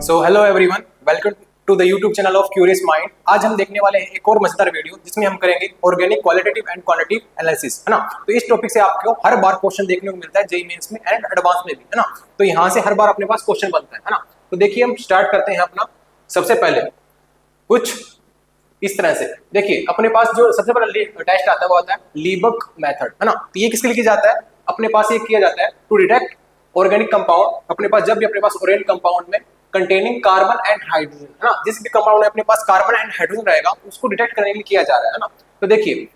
So hello everyone, welcome to the YouTube channel of curious mind. आज हम देखने वाले हैं एक और मजेदार वीडियो जिसमें हम करेंगे organic qualitative and quantitative analysis, है ना। तो इस टॉपिक से आपको हर बार क्वेश्चन देखने को मिलता है जेईई मेंस में एंड एडवांस में भी, है ना। तो यहाँ से हर बार अपने पास क्वेश्चन बनता है ना। तो देखिए हम स्टार्ट करते हैं अपना। सबसे पहले कुछ इस तरह से देखिए, अपने पास जो सबसे पहला टेस्ट आता है वो आता है लीबक मेथड, है ना। तो ये किसके लिए किया जाता है? अपने पास ये किया जाता है टू डिटेक्ट ऑर्गेनिक कंपाउंड। अपने पास जब भी अपने पास ऑर्गेनिक कंपाउंड में कंटेनिंग कार्बन एंड हाइड्रोजन, है ना, जिस भी कंपाउंड में अपने पास कार्बन एंड हाइड्रोजन रहेगा उसको डिटेक्ट करने के लिए किया जा रहा है ना। तो देखिए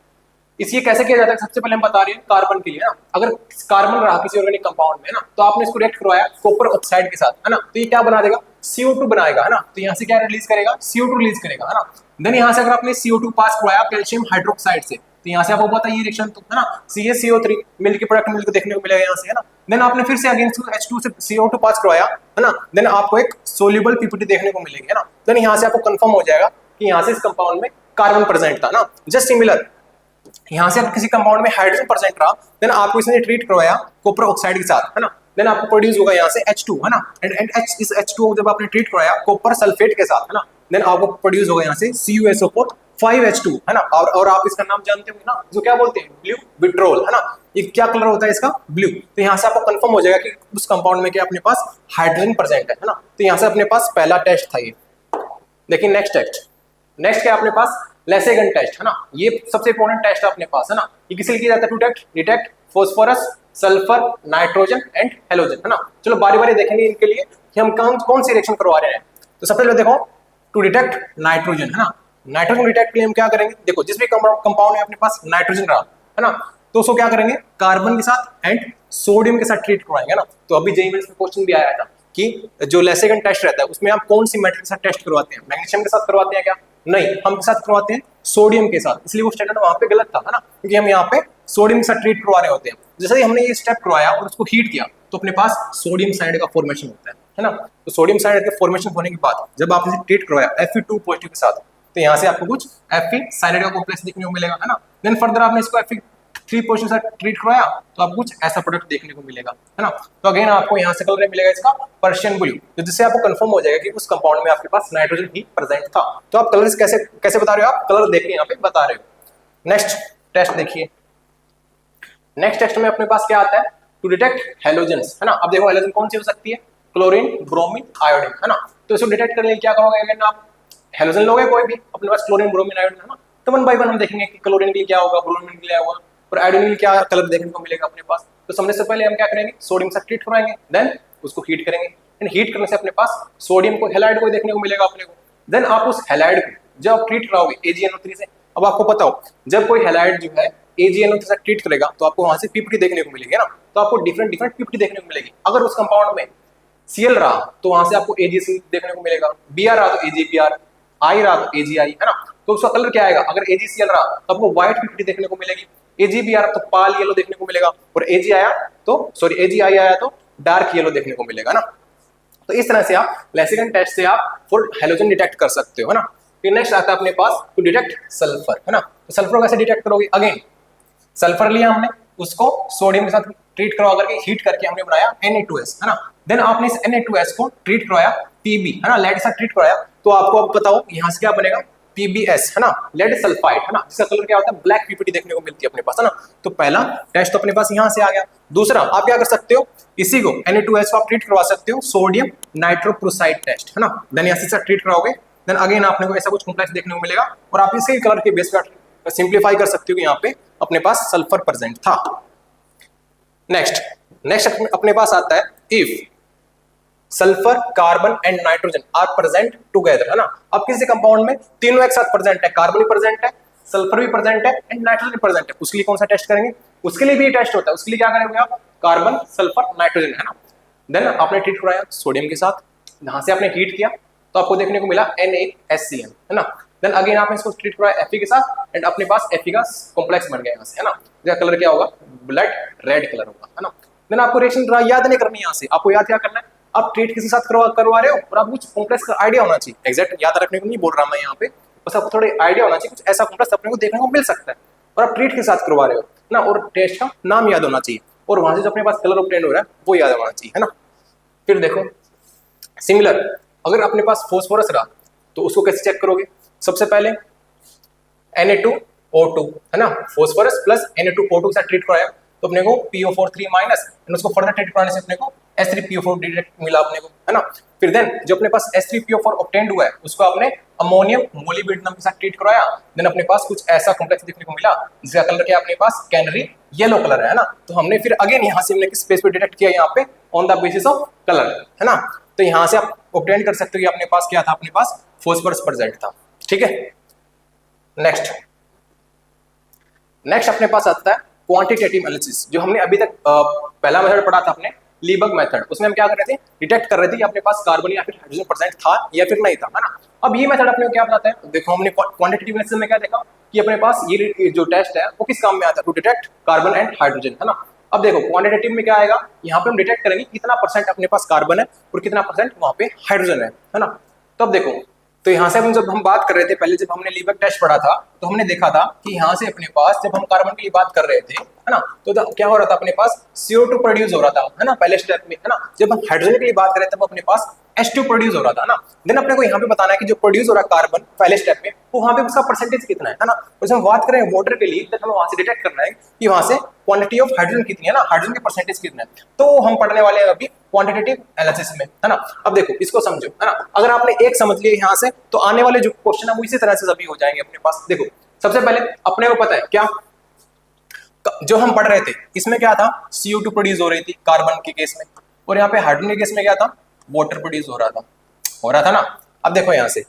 इसे कैसे किया जाता है, सबसे पहले हम बता रहे हैं कार्बन के लिए, ना। अगर कार्बन रहा किसी ऑर्गेनिक कंपाउंड में, ना, तो आपने इसको रिएक्ट करवाया कॉपर ऑक्साइड के साथ, है ना। तो ये क्या बना देगा? CO2 बनाएगा, है ना। तो यहाँ से क्या रिलीज करेगा? CO2 रिलीज करेगा, है ना। देन यहाँ से अगर आपने CO2 पास करवाया कैल्शियम हाइड्रोक्साइड से, तो यहाँ से आपको पता है ये रिएक्शन, तो है ना, CaCO3 मिल के प्रोडक्ट मिलकर देखने को मिलेगा यहाँ से, है ना। देन आपने फिर से अगेन H2 से CO2 पास करवाया, है ना। देन आपको एक सोल्यूबल PPT देखने को मिलेगी, है ना। देन यहाँ से आपको कंफर्म हो जाएगा कि यहाँ से इस कंपाउंड में कार्बन प्रेजेंट था, ना। जस्ट सिमिलर यहाँ से अगर किसी कंपाउंड में हाइड्रोजन प्रेजेंट रहा, देन आपको इसने ट्रीट करवाया कॉपर ऑक्साइड के साथ, है ना। देन आपको प्रोड्यूस होगा यहाँ से H2, है ना। एंड इस H2 जब आपने ट्रीट करवाया कॉपर सल्फेट के साथ, है ना, देन आपको प्रोड्यूस होगा यहाँ से CuSO4 5H2, है ना। और आप इसका नाम जानते हो ना, जो क्या बोलते हैं, ब्लू विट्रोल, है ना। ये क्या कलर होता है इसका? ब्लू। तो यहाँ से आपको कंफर्म हो जाएगा कि उस कंपाउंड में क्या अपने पास हाइड्रोजन प्रेजेंट है ना। तो यहाँ से अपने पास पहला टेस्ट था ये। देखिए नेक्स्ट क्या अपने पास? लेसेगन टेस्ट, है ना। ये सबसे इंपॉर्टेंट टेस्ट है अपने पास, है ना। ये किसके लिए किया जाता है? To detect phosphorus, sulphur, nitrogen and halogen, है ना। चलो बारी बारी देखेंगे इनके लिए कि हम कौन सी रिएक्शन करवा रहे हैं। तो सबसे पहले देखो टू डिटेक्ट नाइट्रोजन, है ना। नाइट्रोजन डिटेक्ट के लिए हम क्या करेंगे? देखो जिस भी कंपाउंड में अपने पास नाइट्रोजन रहा, है ना, तो उसको क्या करेंगे? कार्बन के साथ एंड सोडियम के साथ ट्रीट करवाएंगे, है ना। तो अभी जेईई मेंस में क्वेश्चन भी आया था कि जो लेसेगन टेस्ट रहता है उसमें आप कौन सी मेटल के साथ टेस्ट करवाते हैं? मैग्नीशियम के साथ करवाते हैं क्या? नहीं, हम के साथ करवाते हैं सोडियम के साथ। इसलिए वो स्टेटमेंट वहां पे गलत था, है ना, क्योंकि हम यहाँ पे सोडियम के साथ ट्रीट करवा रहे होते हैं। जैसे ही हमने ये स्टेप करवाया और उसको हीट किया तो अपने पास सोडियम साइड का फॉर्मेशन होता है ना। तो सोडियम साइड के फॉर्मेशन होने के बाद जब आपने ट्रीट करवाया Fe2 पॉजिटिव के साथ, तो यहाँ से आपको कुछ Fe साइड का कॉम्प्लेक्स देखने को मिलेगा, है ना। देन फर्दर आपने इसको Fe3 पोजीशन से ट्रीट करवाया तो आपको कुछ ऐसा प्रोडक्ट देखने को मिलेगा, है ना। तो अगेन आपको यहाँ से कलर मिलेगा इसका पर्शियन ब्लू, तो जिससे आपको कंफर्म हो जाएगा कि उस कंपाउंड में आपके पास नाइट्रोजन ही प्रेजेंट था। तो आप कलर कैसे बता रहे हो? आप कलर देखिए यहाँ पे बता रहे हो। नेक्स्ट टेस्ट देखिए। नेक्स्ट टेस्ट में अपने पास क्या आता है? टू डिटेक्ट हेलोजेंस, है ना। अब देखो हेलोजन कौन सी हो सकती है? क्लोरीन, ब्रोमीन, आयोडीन, है ना। तो इसको डिटेक्ट करने के लिए क्या करोगे? अगर आप हेलोजन लोगे कोई भी, अपने पास क्लोरीन, ब्रोमीन, आयोडीन, है ना, तो वन बाय वन हम देखेंगे कि क्लोरीन के लिए क्या होगा, ब्रोमीन के लिए क्या होगा और आयोडीन के लिए क्या कलर देखने को मिलेगा अपने पास। तो समझने से पहले हम क्या करेंगे? सोडियम से ट्रीट कराएंगे, देन उसको हीट करेंगे। एंड हीट करने से अपने पास सोडियम को, हैलाइड को देखने को मिलेगा अपने को। देन आप उस हैलाइड को जब आप ट्रीट कराओगे AgNO3 से, अब आपको पता हो जब कोई हैलाइड जो है AgNO3 से ट्रीट करेगा तो आपको वहां से PPT देखने को मिलेगी, ना। तो आपको डिफरेंट PPT देखने को मिलेगी। अगर उस कंपाउंड में Cl रहा तो वहां से आपको AgC देखने को मिलेगा, Br रहा तो AgBr, I रहा तो AgI, है ना। तो उसका कलर क्या आएगा? अगर AgCl रहा तो आपको व्हाइट PPT देखने को मिलेगी, AgBr तो पाल येलो देखने को मिलेगा और AgI आया तो डार्क येलो देखने को मिलेगा, ना। तो इस तरह से आप लेसेगन टेस्ट से आप फुल हेलोजन डिटेक्ट कर सकते हो, है ना। फिर नेक्स्ट आता है अपने पास टू डिटेक्ट सल्फर, है ना। तो सल्फर कैसे डिटेक्ट करोगे? अगेन सल्फर लिया हमने, उसको सोडियम के साथ ट्रीट करवा करके हीट करके हमने बनाया Na2S, है ना। देन आपने इस Na2S को ट्रीट करवाया Pb, है ना, लेड के साथ ट्रीट करवाया तो आपको अब बताओ यहाँ से क्या बनेगा? PbS, है ना, लेड सल्फाइड, है ना, जिसका कलर क्या होता है? ब्लैक PPT देखने को मिलती है अपने पास, है ना। तो पहला टेस्ट तो अपने पास यहाँ से आ गया। दूसरा आप क्या कर सकते हो? इसी को Na2S को आप ट्रीट करवा सकते हो सोडियम नाइट्रोप्रोसाइड टेस्ट, है ना। देन यहाँ से ट्रीट कराओगे, देन अगेन आपने को ऐसा कुछ कॉम्प्लेक्स देखने को मिलेगा और आप इसके कलर के बेस पर सिंप्लीफाई कर सकते हो कि यहाँ पे अपने पास सल्फर प्रेजेंट था। नेक्स्ट अपने पास आता है if sulphur, carbon and nitrogen are present together, है ना। अब किसी कंपाउंड में तीनों एक साथ प्रेजेंट है, कार्बन भी प्रेजेंट है, सल्फर भी प्रेजेंट है एंड नाइट्रोजन भी प्रेजेंट है, उसके लिए कौन सा टेस्ट करेंगे? उसके लिए भी टेस्ट होता है। उसके लिए क्या करेंगे आप? कार्बन, सल्फर, नाइट्रोजन, है ना। देन आपने ट्रीट कराया सोडियम के साथ, यहां से आपने हीट किया तो आपको देखने को मिला Na8HCl, है ना। देन अगेन आपने इसको ट्रीट कराया Fe के साथ एंड अपने पास Fe का कॉम्प्लेक्स बन गया यहाँ से, है ना। इसका कलर क्या होगा? ब्लड रेड कलर होगा, है ना। देन आपको रिएक्शन याद नहीं करनी, यहाँ से आपको याद क्या करना है? आप ट्रीट किसी साथ करवा रहे हो और आपको कुछ कॉम्प्लेक्स का आइडिया होना चाहिए। एग्जैक्ट याद रखने को नहीं बोल रहा मैं यहाँ पे, बस आपको थोड़ा आइडिया होना चाहिए, कुछ ऐसा कॉम्प्लेक्स अपने को देखने को मिल सकता है और आप ट्रीट के साथ करवा रहे हो ना, और टेस्ट का नाम याद होना चाहिए और वहां से जो अपने पास कलर ऑब्टेन हो रहा है वो याद होना चाहिए, है ना। फिर देखो सिमिलर अगर अपने पास फोस्फोरस रहा तो उसको कैसे चेक करोगे? सबसे पहले Na2O2 है ना, फोस्फोरस प्लस Na2O2 के साथ ट्रीट कराया तो अपने को PO4 माइनस, उसको फर्दर ट्रीट कराने से अपने को S3PO4 डायरेक्ट मिला अपने को, है ना। फिर देन जो अपने पास S3PO4 ऑब्टेन्ड हुआ है उसको आपने अमोनियम मोलिब्डेनम के साथ ट्रीट कराया, देन अपने पास कुछ ऐसा कॉम्प्लेक्स देखने को मिला जिसका कलर क्या अपने पास कैनरी येलो कलर है ना। तो हमने फिर अगेन यहाँ से हमने किस स्पेस पे डिटेक्ट किया, यहाँ पे on the basis of colour, है ना। तो यहाँ से आप ऑब्टेन कर सकते हो कि अपने पास क्या था, अपने पास फोस्फोरस प्रेजेंट था, ठीक है। नेक्स्ट अपने पास आता है क्वांटिटेटिव एनालिसिस, जो हमने अभी तक पहला मेथड पढ़ा था अपने लीबर्ग मेथड, उसमें हम क्या कर रहे थे, डिटेक्ट कर रहे थे कि अपने पास कार्बन या फिर हाइड्रोजन प्रेजेंट था या फिर नहीं था, है ना। अब ये मेथड अपने को क्या बताता है, देखो हमने क्वांटिटेटिव एनालिसिस में क्या देखा कि अपने पास ये जो टेस्ट है वो किस काम में आता है, to detect carbon and hydrogen, है ना। अब देखो क्वांटिटेटिव में क्या आएगा, यहाँ पे हम डिटेक्ट करेंगे कितना परसेंट अपने पास कार्बन है और कितना परसेंट वहां पे हाइड्रोजन है ना। तो अब देखो, तो यहाँ से जब हम बात कर रहे थे, पहले जब हमने लीबर्ग टेस्ट पढ़ा था तो हमने देखा था कि यहाँ से अपने पास जब हम कार्बन की बात कर रहे थे, है ना, तो क्या हो रहा था, अपने पास CO2 प्रोड्यूस हो रहा था, है ना, पहले स्टेप में, है ना। जब हम हाइड्रोजन की बात कर रहे थे तब अपने पास H2 प्रोड्यूस हो रहा था ना। देन अपने को यहाँ पे बताना है कि जो प्रोड्यूस हो रहा है कार्बन पहले स्टेप में, वो वहाँ पे उसका परसेंटेज कितना है ना। तो जब हम बात करें वाटर के लिए तो हमें वहाँ से डिटेक्ट करना है कि वहाँ से क्वांटिटी ऑफ हाइड्रोजन कितनी है ना, हाइड्रोजन के परसेंटेज कितना है, तो हम पढ़ने वाले हैं अभी क्वांटिटेटिव एनालिसिस में, है ना। अब देखो इसको समझो, है ना, अगर आपने एक समझ लिया यहाँ से तो आने वाले जो क्वेश्चन है वो इसी तरह से सभी हो जाएंगे अपने पास। देखो सबसे पहले अपने को पता है क्या, जो हम पढ़ रहे थे इसमें क्या था, CO2 प्रोड्यूस हो रही थी कार्बन के केस में, और यहाँ पे हाइड्रोजन के केस में क्या था, वाटर प्रोड्यूस हो रहा था ना। अब देखो यहाँ से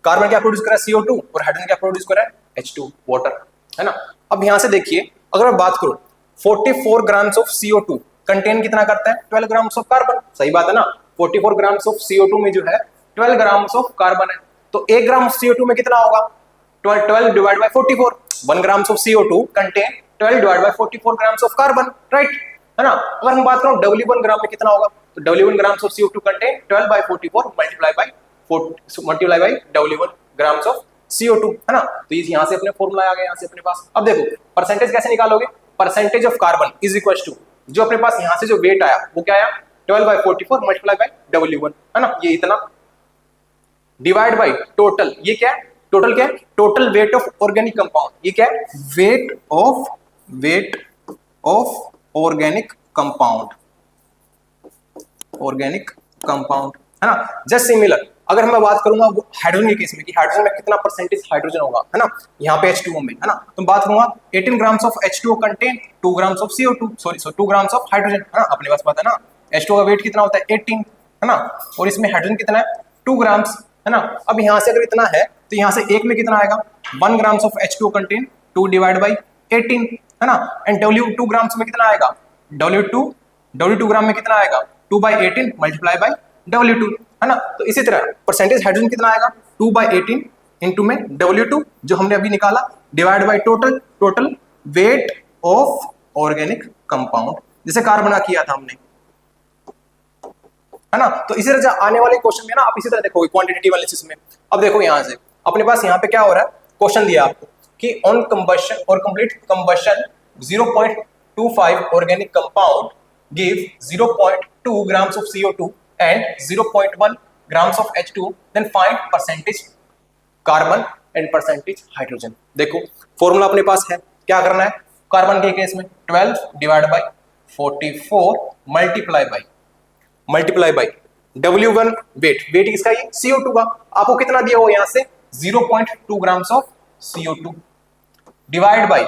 कार्बन क्या प्रोड्यूस कर रहा है, CO2, और हाइड्रोजन क्या प्रोड्यूस कर रहा है, H2 वाटर, है ना। अब यहाँ से देखिए अगर मैं बात करूं 44 ग्राम्स ऑफ CO2 कंटेन कितना करता है, 12 ग्राम्स ऑफ कार्बन, सही बात है ना। 44 ग्राम्स ऑफ CO2 में जो है 12 ग्राम्स ऑफ कार्बन है, तो 1 ग्राम ऑफ CO2 में कितना होगा, 12 divide by 44, 1 grams of CO2 contain 12 divide by 44 grams of carbon, right, है ना। अगर हम बात करें W1 ग्राम में कितना होगा, तो W1 grams of CO2 contain 12 by 44 multiply by W1 grams of CO2, है ना। तो यहाँ से अपने फॉर्मूला आ गया यहाँ से अपने पास। अब देखो परसेंटेज कैसे निकालोगे, percentage of carbon is equal to जो अपने पास यहाँ से जो वेट आया वो क्या आया, 12 बाय 44 मल्टीप्लाई बाय W1, है ना, ये इतना डिवाइड बाय टोटल, ये क्या है, टोटल क्या है, total weight of organic compound, ये क्या है, वेट ऑफ ऑर्गेनिक कंपाउंड, है ना। जस्ट सिमिलर अगर मैं बात करूंगा हाइड्रोजन के केस में कि हाइड्रोजन में कितना परसेंटेज हाइड्रोजन होगा, है ना, यहाँ पे H2O में, है ना, तो बात करूंगा 18 grams of H2O contain 2 grams of CO2, sorry 2 grams of hydrogen, है ना, अपने पास पता है ना H2O का वेट कितना होता है 18, है ना, और इसमें हाइड्रोजन कितना है 2 ग्राम्स, है ना। अब यहाँ से अगर इतना है तो यहाँ से एक में कितना आएगा, 1 grams of H2O contain 2 divide by 18, है ना, एंड W2 ग्राम्स में कितना आएगा, W2 ग्राम में कितना आएगा, 2 बाई 18 मल्टीप्लाई बाई W2, है ना। तो इसी तरह परसेंटेज हाइड्रोजन कितना आएगा, 2 बाई 18 इंटू में W2 जो हमने अभी निकाला divide by total weight of organic compound, जैसे कार्बन का किया था हमने, है ना। तो इसी तरह आने वाले क्वेश्चन में ना आप इसी तरह देखोगे क्वांटिटेटिव एनालिसिस में। अब देखो यहाँ से अपने पास यहाँ पे क्या हो रहा है, क्वेश्चन दिया आपको कि ऑन कंबशन और complete combustion 0.25 organic compound give 0.2 grams of CO2 and 0.1 grams of H2, then find percentage carbon and percentage hydrogen। देखो फॉर्मूला अपने पास है, क्या करना है, कार्बन के केस में 12 divide by 44 multiply by W1 weight किसका, ये CO2 का, आपको कितना दिया हो यहाँ से 0.2 grams of CO2 divide by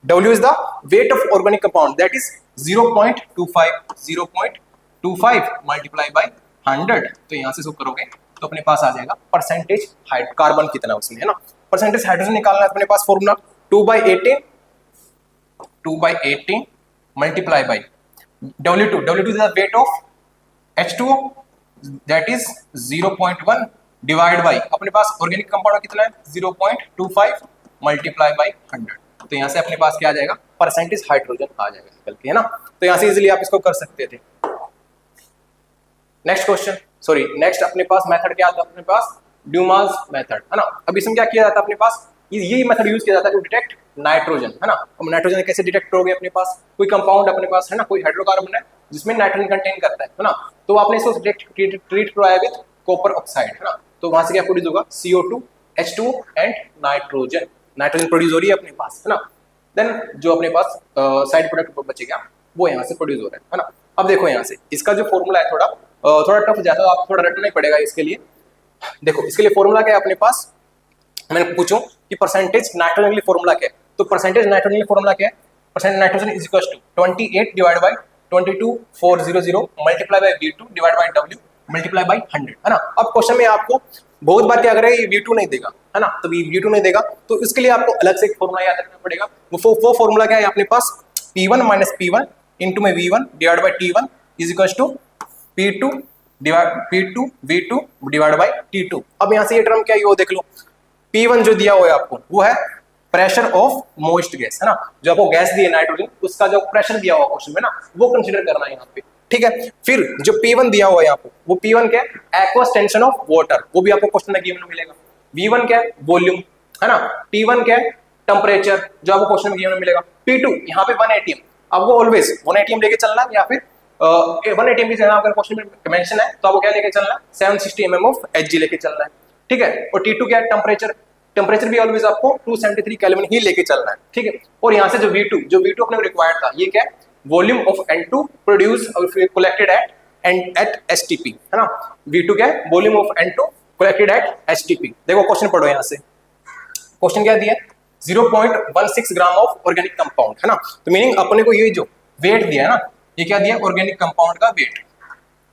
W is the weight of organic compound that is 0.25 multiply by 100, तो यहां से इसको करोगे तो अपने पास आ जाएगा परसेंटेज कार्बन कितना उसमें, है ना। परसेंटेज हाइड्रोजन निकालना है अपने पास formula 2 by 18 multiply by W2 is the weight of H2O that is 0.1 divide by अपने पास ऑर्गेनिक कंपाउंड कितना है 0.25 मल्टीप्लाई बाय 100, तो यहां से अपने पास क्या आ जाएगा, परसेंटेज हाइड्रोजन आ जाएगा निकल के, है ना। तो यहां से इजीली आप इसको कर सकते थे। नेक्स्ट अपने पास मेथड क्या आता है, अपने पास ड्यूमास मेथड, है ना। अब इसमें क्या किया जाता है, अपने पास ये मेथड यूज किया जाता है टू डिटेक्ट नाइट्रोजन, है ना। अब नाइट्रोजन कैसे डिटेक्ट करोगे, अपने पास कोई कंपाउंड अपने पास है ना, कोई हाइड्रोकार्बन है जिसमें नाइट्रोजन कंटेन करता है ना, तो आपने इसको ट्रीट करवाया विद कॉपर ऑक्साइड, है ना। तो वहां से क्या प्रोड्यूस होगा, CO2 H2 and nitrogen, nitrogen produce हो रही है अपने पास, है ना। देन जो अपने पास साइड प्रोडक्ट बचेगा वो यहाँ से प्रोड्यूस हो रहा है ना। अब देखो यहाँ से इसका जो फॉर्मूला है थोड़ा टफ जाता है, आप थोड़ा रटना ही पड़ेगा इसके लिए। देखो इसके लिए फॉर्मूला क्या है अपने पास, मैंने पूछूं कि परसेंटेज नाइट्रोजन के लिए फॉर्मूला क्या है, तो परसेंटेज नाइट्रोजन के लिए फॉर्मूला क्या है, percentage nitrogen is equal to 28 divide by 22400 multiply by V2 divide by W multiply by 100, है ना। अब क्वेश्चन में आपको बहुत बार क्या करेगा, ये V2 नहीं देगा, है ना। तो V2 नहीं देगा तो इसके लिए आपको अलग से एक फॉर्मूला याद रखना पड़ेगा। वो फॉर्मूला क्या है अपने पास, P1 माइनस P1 इंटू में V1 divide by T1 is equal to P2 V2 divide by T2। अब यहाँ से ये टर्म क्या है वो देख लो, P1 जो दिया हुआ है आपको वो है प्रेशर ऑफ मोइस्ट गैस, है ना। जो आपको गैस दी है नाइट्रोजन उसका जो प्रेशर दिया हुआ क्वेश्चन में ना वो कंसीडर करना है यहाँ पे, ठीक है। फिर जो P1 दिया हुआ है आपको वो P1 क्या है, एक्वस टेंशन ऑफ वाटर, वो भी आपको क्वेश्चन में गिवन में मिलेगा। V1 क्या है, वॉल्यूम, है ना। T1 क्या है, टेम्परेचर, जो आपको क्वेश्चन में गिवन में मिलेगा। P2 यहाँ पे 1 atm, आपको ऑलवेज 1 atm लेके चलना है, या फिर 1 atm की जगह अगर क्वेश्चन में मेंशन है तो आपको क्या लेके चलना है, 760 mm ऑफ Hg लेके चलना है, ठीक है। और T2 क्या है, टेम्परेचर, टेम्परेचर भी ऑलवेज आपको 273 केल्विन ही लेके चलना है, ठीक है। और यहाँ से जो V2 अपने रिक्वायर्ड था, ये क्या है, वॉल्यूम ऑफ N2 प्रोड्यूस और कलेक्टेड एट STP, है ना। V2 क्या है, volume of N2 collected at STP। देखो क्वेश्चन पढ़ो यहाँ से, क्वेश्चन क्या दिया है, 0.16 ग्राम ऑफ ऑर्गेनिक कंपाउंड, है ना। तो मीनिंग अपने को ये जो वेट दिया है ना, ये क्या दिया, ऑर्गेनिक कंपाउंड का वेट,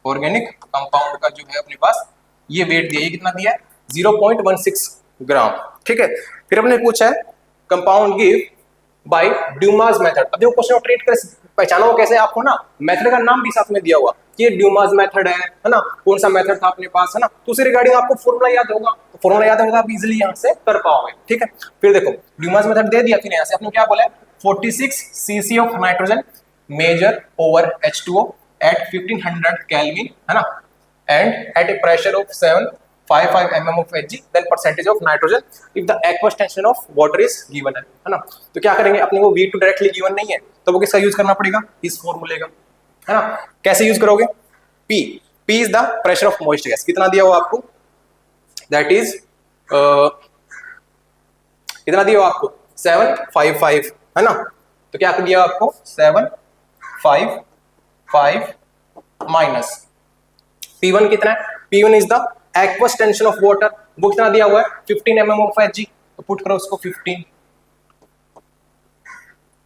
ऑर्गेनिक कंपाउंड का जो है अपने पास ये वेट दिया, ये कितना दिया है, 0.16 ग्राम, ठीक है। फिर अपने पूछा है compound give bye Dumas method. अब देखो क्वेश्चन ट्रीट कर पहचाना हो कैसे, आपको ना मेथड का नाम भी साथ में दिया हुआ कि ये ड्यूमास मेथड है ना, कौन सा मेथड था अपने पास, है ना। तो उसी रिगार्डिंग आपको फॉर्मूला याद होगा, तो फॉर्मूला याद होगा आप इजीली यहां से कर पाओगे, ठीक है। फिर देखो ड्यूमास मेथड दे दिया, फिर यहां से आपने क्या बोला है, 46 cc of nitrogen measured over H2O at 1500 kelvin, है ना, and at a pressure of 755 mm of Hg, then percentage of nitrogen if the aqueous tension of water is given है ना। तो क्या करेंगे, अपने को V2 डायरेक्टली गिवन नहीं है तो वो किसका यूज करना पड़ेगा, इस फॉर्मूले का, है ना। कैसे यूज करोगे, P is the pressure of moist gas, कितना दिया हुआ आपको, दैट इज कितना दिया हुआ आपको, 755, है ना। तो क्या दिया आपको, 755 माइनस P1 कितना है, P1 is the aqueous tension of water, वो कितना दिया हुआ है, 15 mm ऑफ Hg, तो पुट करो उसको 15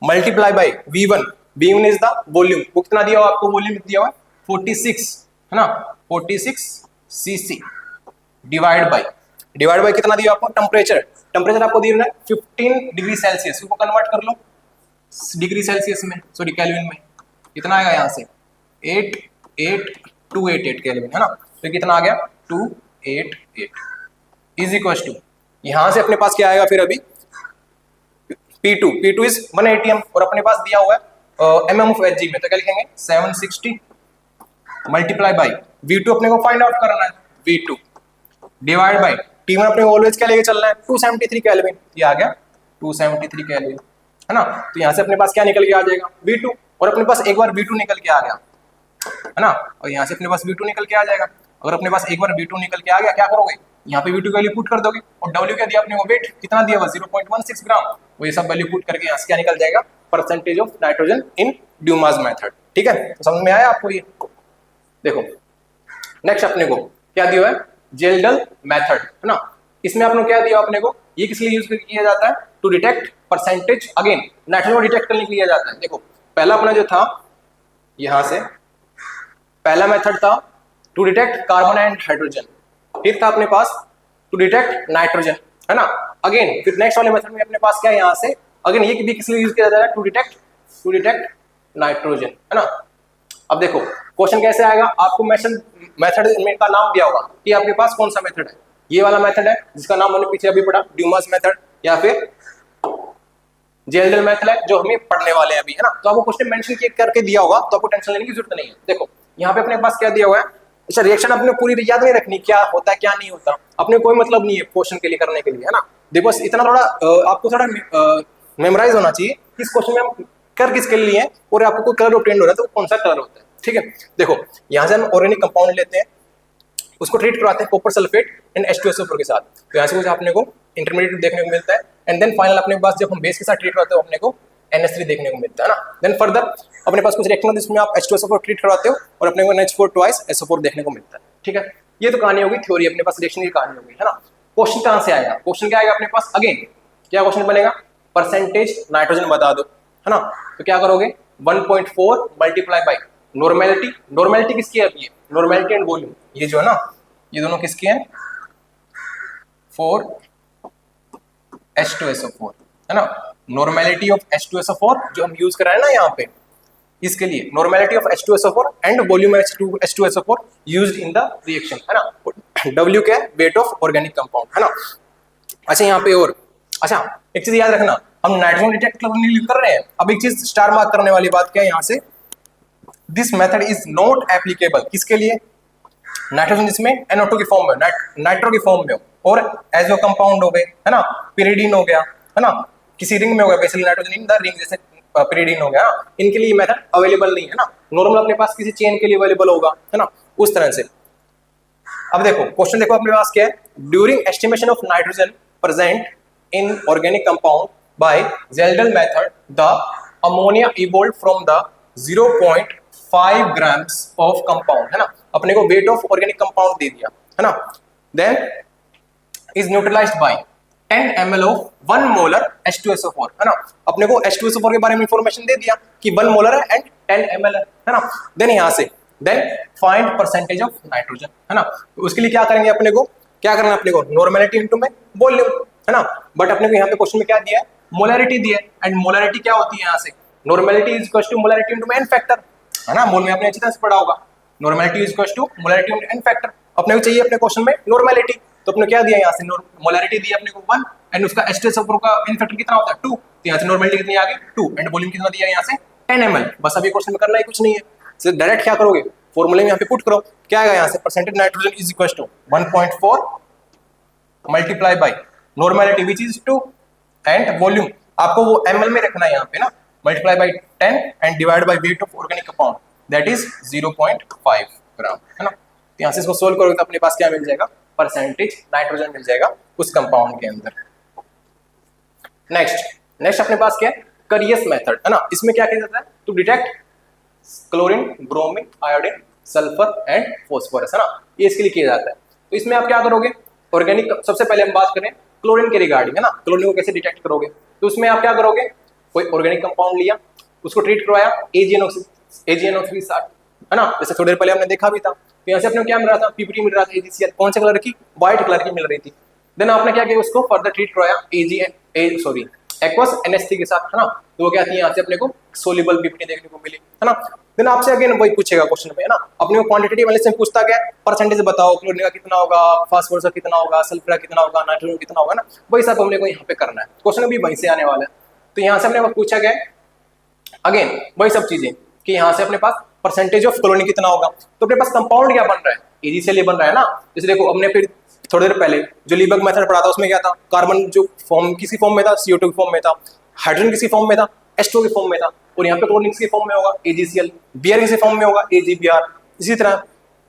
multiply by V1 is the volume, वो कितना दिया हुआ आपको, वॉल्यूम दिया हुआ है 46, है ना, 46 cc डिवाइड बाय कितना दिया आपको, टेम्परेचर आपको दिया है 15 डिग्री सेल्सियस, उसको कन्वर्ट कर लो डिग्री सेल्सियस में, सॉरी केल्विन में, कितना आएगा यहाँ से 288 केल्विन, है ना। तो कितना आ गया 288 इज इक्वल टू, यहां से अपने पास क्या आएगा फिर अभी, P2 इज 1 atm और अपने पास दिया हुआ है mm ऑफ Hg में, तो क्या लिखेंगे 760 मल्टीप्लाई बाय V2 अपने को फाइंड आउट करना है, V2 डिवाइड बाय T1 अपने को ऑलवेज क्या लेके चलना है, 273 केल्विन, ये आ गया 273 केल्विन, है ना। तो यहां से अपने पास क्या निकल के आ जाएगा, V2, और अपने पास एक बार V2 निकल के आ गया, है ना, और यहाँ से अपने पास V2 निकल के आ जाएगा। अगर अपने पास एक बार V2 निकल के आ गया, क्या करोगे, यहाँ पे V2 की वैल्यू पुट कर दोगे, और W क्या दिया अपने को, वेट कितना दिया हुआ 0.16 ग्राम, वो ये सब वैल्यू पुट करके यहाँ से क्या निकल जाएगा, percentage of nitrogen in Dumas method, ठीक है। तो समझ में आया आपको ये, देखो नेक्स्ट अपने को क्या दिया है, जेल्डल मेथड, है ना। इसमें आपने क्या दिया अपने को, ये किस लिए यूज किया जाता है, to detect percentage, again nitrogen को डिटेक्ट करने के लिए जाता है। देखो पहला अपना जो था, यहां से पहला मेथड था to detect carbon and hydrogen, फिर था अपने पास टू डिटेक्ट नाइट्रोजन, है ना। अगेन फिर नेक्स्ट वाले मेथड में अपने पास क्या है, यहाँ से अगेन ये भी किस लिए यूज किया जाता है, टू डिटेक्ट नाइट्रोजन, है ना। अब देखो क्वेश्चन कैसे आएगा, आपको मेथड में का नाम दिया होगा कि आपके पास कौन सा मेथड है, ये वाला मेथड है जिसका नाम हमने पीछे अभी पढ़ा ड्यूमास मेथड, या फिर जेल्डल मेथड है जो हमें पढ़ने वाले हैं अभी, है ना। तो आपको क्वेश्चन मेंशन करके दिया होगा तो आपको टेंशन लेने की जरूरत नहीं है। देखो यहाँ पे अपने पास क्या दिया हुआ है, अच्छा रिएक्शन अपने पूरी याद नहीं रखनी, क्या होता है क्या नहीं होता, अपने कोई मतलब नहीं है क्वेश्चन के लिए करने के लिए, है ना। देखो इतना थोड़ा आपको थोड़ा मेमोराइज होना चाहिए कि इस क्वेश्चन में हम कर किसके लिए हैं, और आपको कोई कलर ऑब्टेन हो रहा है तो कौन सा कलर होता है, ठीक है। देखो यहाँ से हम ऑर्गेनिक कंपाउंड लेते हैं, उसको ट्रीट करवाते हैं कॉपर सल्फेट एंड H2SO4 के साथ। तो यहाँ से कुछ अपने को इंटरमीडिएट देखने को मिलता है एंड देन फाइनल अपने पास जब हम बेस के साथ ट्रीट करवाते हो अपने को NH3 देखने को मिलता है ना। देन फर्दर अपने पास कुछ रिएक्शन जिसमें आप H2SO4 ट्रीट करवाते हो और अपने को NH4 ट्वाइस SO4 देखने को मिलता है। ठीक है, ये तो कहानी होगी थ्योरी, अपने पास रिएक्शन की कहानी होगी, है ना। क्वेश्चन कहाँ से आएगा? क्वेश्चन क्या आएगा अपने पास? अगेन क्या क्वेश्चन बनेगा? परसेंटेज नाइट्रोजन बता दो, है ना। तो क्या करोगे? 1.4 मल्टीप्लाई बाई नॉर्मेलिटी। नॉर्मेलिटी किसकी है? ये नॉर्मेलिटी एंड वॉल्यूम, ये जो है ना, ये दोनों किसके हैं? 4 H2SO4, है ना। नॉर्मेलिटी ऑफ H2SO4 जो हम यूज कर रहे हैं ना यहाँ पे, इसके लिए normality of H2SO4 and volume H2SO4 used in the reaction, है ना। W क्या है? वेट ऑफ ऑर्गेनिक कंपाउंड, है ना। अच्छा यहाँ पे और अच्छा एक चीज याद रखना, हम नाइट्रोजन डिटेक्ट कर रहे हैं। अब एक चीज स्टार मार्क करने वाली बात क्या है यहाँ से, this method is not applicable किसके लिए? नाइट्रोजन जिसमें NO2 की फॉर्म में, नाइट्रो की फॉर्म में हो, और एजो कंपाउंड हो गए, है ना, पिरिडीन हो गया, है ना, किसी रिंग में हो गया, basically nitrogen in the ring जैसे पिरिडीन हो गया, इनके लिए मेथड अवेलेबल नहीं है ना। नॉर्मल अपने पास किसी चेन के लिए अवेलेबल होगा, है ना, उस तरह से। अब देखो क्वेश्चन देखो अपने पास क्या है, during estimation of nitrogen present in organic compound by Kjeldahl method the ammonia evolve from the 0.5 grams of compound, है ना। अपने को वेट ऑफ ऑर्गेनिक कंपाउंड दे दिया, है ना। Then is neutralized by 10 ml of 1 molar H2SO4, है ना। अपने को H2SO4 के बारे में इंफॉर्मेशन दे दिया कि 1 मोलर है एंड 10 ml है ना। देन यहाँ से then find percentage of nitrogen, है ना। तो उसके लिए क्या करेंगे? अपने को क्या करना है? अपने को नॉर्मेलिटी इनटू में वॉल्यूम, है ना। बट अपने को यहाँ पे क्वेश्चन में क्या दिया है? मोलैरिटी दिया है, एंड मोलैरिटी क्या होती है यहाँ से? Normality is equal to molarity into में एन फैक्टर, है ना। मोल में आपने अच्छी तरह से पढ़ा होगा, normality is equal to molarity into N factor. अपने को चाहिए अपने क्वेश्चन में नॉर्मेलिटी, तो अपने क्या दिया यहाँ से? मोलैरिटी दी अपने को 1 एंड उसका H2SO4 का एन फैक्टर कितना होता है? 2। तो यहाँ से नॉर्मेलिटी कितनी आ गई? 2 एंड वॉल्यूम कितना दिया यहाँ से? 10 ml। बस अभी क्वेश्चन में करना ही कुछ नहीं है, सिर्फ डायरेक्ट क्या करोगे? फॉर्मूले में यहाँ पे पुट करो, क्या आएगा यहाँ से? Percentage nitrogen is equal to 1.4 multiply by normality which is 2 and volume आपको वो ml में रखना है यहाँ पे ना, multiply by 10 and divide by weight of organic compound that is 0.5 gram, है ना। तो यहाँ से इसको सोल्व करोगे तो अपने पास क्या मिल जाएगा? परसेंटेज नाइट्रोजन मिल जाएगा उस कंपाउंड के अंदर। नेक्स्ट अपने पास क्या है? करियस मेथड, है ना। इसमें क्या किया जाता है? To detect chlorine, bromine, iodine, sulphur and phosphorus, है ना। ये इसके लिए किया जाता है। तो इसमें आप क्या करोगे? ऑर्गेनिक, सबसे पहले हम बात करें क्लोरीन के रिगार्डिंग, है ना। क्लोरीन को कैसे डिटेक्ट करोगे? तो उसमें आप क्या करोगे? कोई ऑर्गेनिक कंपाउंड लिया, उसको ट्रीट करवाया AgNO3 के साथ, है ना। जैसे थोड़ी देर पहले हमने देखा भी था। तो यहाँ से अपने क्या मिल रहा था? पीपीटी मिल रहा था, AgCl कौन से कलर की? व्हाइट कलर की मिल रही थी। देन आपने क्या किया? उसको फर्दर ट्रीट करवाया एक्वस NH3 के साथ, है ना। तो वो क्या थी? यहाँ से अपने को सोल्यूबल पीपीटी देखने को मिली, है ना। देन आपसे अगेन वही पूछेगा क्वेश्चन में, है ना। अपने को क्वांटिटेटिव एनालिसिस में पूछता क्या? परसेंटेज बताओ, क्लोरीन का कितना होगा, फास्फोरस का कितना होगा, सल्फर का कितना होगा, नाइट्रोजन कितना होगा ना। वही सब हमने को यहाँ पे करना है, क्वेश्चन भी वहीं से आने वाला है। तो यहाँ से हमने पूछा गया अगेन वही सब चीजें कि यहाँ से अपने पास परसेंटेज ऑफ क्लोरीन कितना होगा। तो अपने पास कंपाउंड क्या बन रहा है? AgCl बन रहा है ना। जैसे देखो हमने फिर थोड़ी देर पहले जो लीबर्ग मेथड पढ़ा था उसमें क्या था? कार्बन जो फॉर्म किसी फॉर्म में था, CO2 की फॉर्म में था, हाइड्रोजन किसी फॉर्म में था, H2 की फॉर्म में था, और यहाँ पे क्लोरीन किसी फॉर्म में होगा AgCl, Br किसी फॉर्म में होगा AgBr, इसी तरह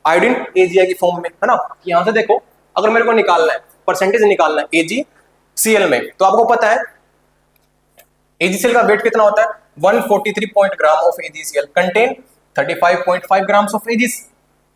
आयोडीन AgI की फॉर्म में, है ना। यहाँ से देखो अगर मेरे को निकालना है, परसेंटेज निकालना है AgCl में, तो आपको पता है AgCl का वेट कितना होता है? 143 gram of AgCl contain 35.5 grams of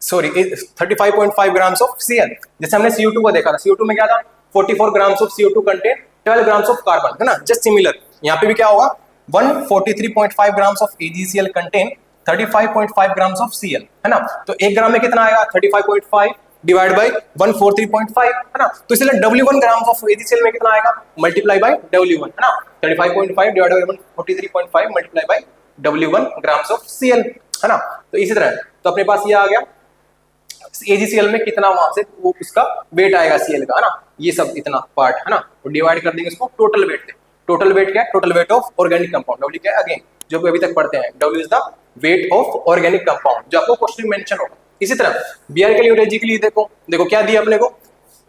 35.5 grams of Cl। जैसे हमने CO2 को देखा था, CO2 में क्या था? 44 grams of CO2 contain 12 grams of carbon, है ना। जस्ट सिमिलर यहाँ पे भी क्या होगा? 143.5 grams of AgCl contain 35.5 grams of Cl, है ना। तो 1 ग्राम में कितना आएगा? 35.5 डिवाइड बाई 143.5, है ना। तो इसलिए W1 ग्राम्स ऑफ AgCl में कितना आएगा? मल्टीप्लाई बाई W1, है ना। 35.5 divide by 143.5 multiply by W1 grams of Cl, है ना। तो इसी तरह तो अपने पास ये आ गया AgCl में कितना वहां से वो उसका वेट आएगा Cl का, है ना। ये सब इतना पार्ट, है ना। तो डिवाइड कर देंगे इसको टोटल वेट से। टोटल वेट क्या है? Total weight of organic compound. W क्या है? अगेन जो अभी तक पढ़ते हैं, W is the weight of organic compound, जो आपको क्वेश्चन में मेंशन होगा। इसी तरह Br के लिए और Ag के लिए देखो क्या दिया अपने को?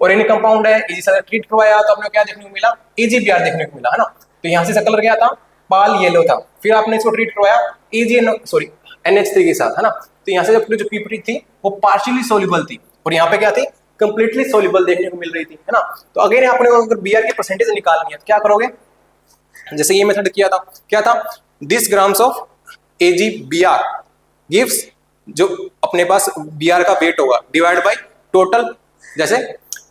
ऑर्गेनिक कंपाउंड है, AgCl ट्रीट करवाया तो अपने क्या देखने को मिला? AgBr देखने को मिला, है ना। तो यहाँ से कलर क्या था? पाल येलो था। फिर आपने इसको ट्रीट करवाया NH3 के साथ, है ना। तो यहाँ से जो पीपीटी थी वो पार्शियली सोल्यूबल थी, और यहाँ पे क्या थी, कंप्लीटली सोल्यूबल देखने को मिल रही थी, है ना। तो अगेन आपने अगर Br की परसेंटेज निकालनी है तो क्या करोगे, जैसे ये मेथड किया था, क्या था, this grams of AgBr gives, जो अपने पास Br का वेट होगा डिवाइड बाय टोटल, जैसे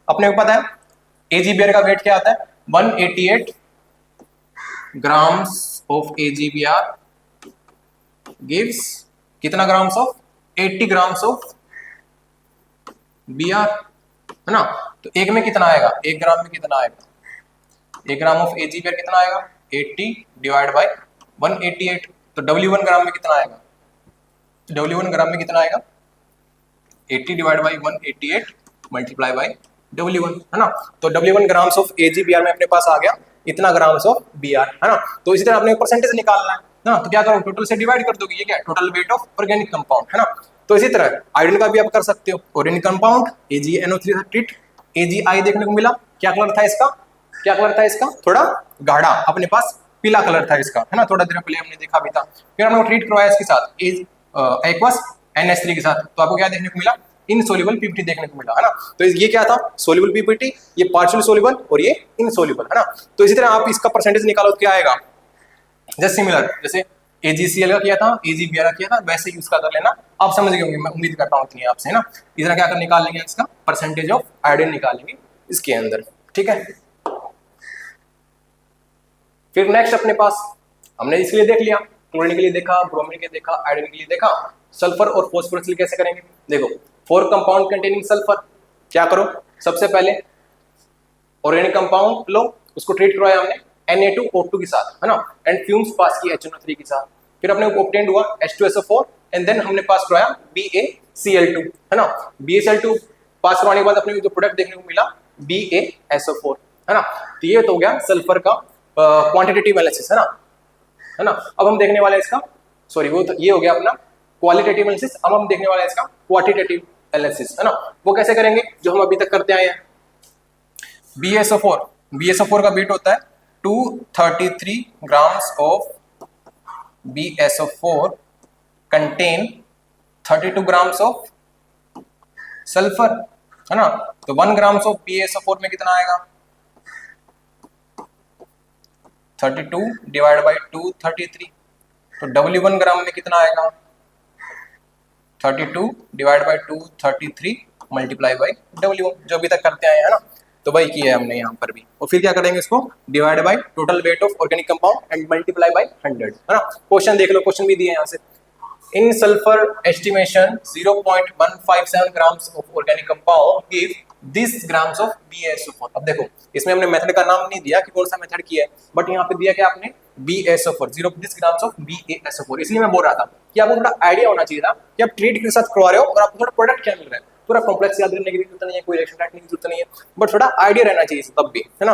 अपने को पता है AgBr का वेट क्या आता है 188 ग्राम्स ऑफ AgBr गिव्स कितना grams of 80 grams of Br, है ना। तो एक में कितना आएगा, एक ग्राम में कितना आएगा, एक ग्राम ऑफ AgBr कितना आएगा 80 डिवाइड बाय 188, तो W1 ग्राम में कितना आएगा, W1 ग्राम में कितना आएगा 80 divide by 188 multiply by W1, है ना। तो W1 ग्राम्स ऑफ AgBr में अपने पास आ गया इतना ग्राम्स ऑफ Br, है ना। तो इसी तरह अपने परसेंटेज निकालना है ना, तो क्या करो, टोटल से डिवाइड कर दोगे, ये क्या है total weight of organic compound, है ना। तो इसी तरह आयोडीन का भी आप कर सकते हो, organic compound AgNO3 treat, Agi देखने को मिला, क्या कलर था इसका, क्या कलर था इसका, थोड़ा गाढ़ा, अपने पास पीला कलर था इसका, है ना, थोड़ा देर पहले हमने देखा भी था। फिर हमने ट्रीट करवाया इसके साथ एक्वस NH3 के साथ, तो आपको क्या देखने को मिला, इनसोल्युबल PPT देखने को मिला, है ना। तो ये क्या था, सोल्युबल PPT, ये पार्शियल सोल्युबल और ये इनसोल्युबल, है ना। तो इसी तरह आप इसका परसेंटेज निकालो तो क्या आएगा, जस्ट सिमिलर, जैसे AgCl का किया था, AgBr का किया था, वैसे ही उसका कर लेना, आप समझ गए होंगे, मैं उम्मीद करता हूँ इतनी आपसे, है ना। इस तरह क्या कर निकाल लेंगे, इसका परसेंटेज ऑफ आयोडीन निकालेंगे इसके अंदर, ठीक है। फिर नेक्स्ट अपने पास हमने इसके लिए देख लिया, क्लोरीन के लिए देखा, ब्रोमीन के लिए देखा, आयोडीन के लिए देखा, सल्फर और फोस्फोरस के लिए कैसे करेंगे, देखो 4 कंपाउंड कंटेनिंग सल्फर, क्या करो, सबसे पहले ऑर्गेनिक कंपाउंड लो, उसको ट्रीट करवाया हमने Na2O2 के साथ, है ना, एंड फ्यूम्स पास की HNO3 के साथ, फिर अपने को ऑब्टेन्ड हुआ H2SO4 एंड देन हमने पास करवाया BaCl2, है ना। BaCl2 पास करवाने के बाद अपने को जो प्रोडक्ट देखने को मिला BaSO4, है ना। तो ये तो हो गया सल्फर का क्वांटिटेटिव एनालिसिस, है ना, है ना। अब हम देखने वाले इसका, सॉरी वो तो ये हो गया अपना क्वालिटेटिव एनालिसिस, अब हम देखने वाले इसका क्वांटिटेटिव एनालिसिस, है ना। वो कैसे करेंगे, जो हम अभी तक करते आए हैं, BaSO4 का वेट होता है 233 grams of BaSO4 contain 32 grams of sulphur, है ना। तो 1 ग्राम्स ऑफ BaSO4 में कितना आएगा 32 डिवाइड बाय 233, तो W1 ग्राम में कितना आएगा 32 divide by 233 multiply by W1, जो अभी तक करते आए हैं, है ना। तो वही किया है हमने यहाँ पर भी, और फिर क्या करेंगे इसको divide by total weight of organic compound and multiply by 100, है ना। क्वेश्चन देख लो, क्वेश्चन भी दिए यहाँ से, in sulphur estimation 0.157 grams of organic compound give this grams of BaSO4। अब देखो इसमें हमने मेथड का नाम नहीं दिया कि कौन सा मेथड किया है, बट यहाँ पे दिया क्या आपने BaSO4 0 ग्राम्स ऑफ BaSO4, इसलिए मैं बोल रहा था कि आपको थोड़ा आइडिया होना चाहिए था कि आप ट्रीट के साथ करवा रहे हो और आपको थोड़ा प्रोडक्ट क्या मिल रहा है, पूरा कॉम्प्लेक्स याद करने की जरूरत नहीं है, कोई रिएक्शन रखने की जरूरत नहीं है, बट थोड़ा आइडिया रहना चाहिए तब भी, है ना।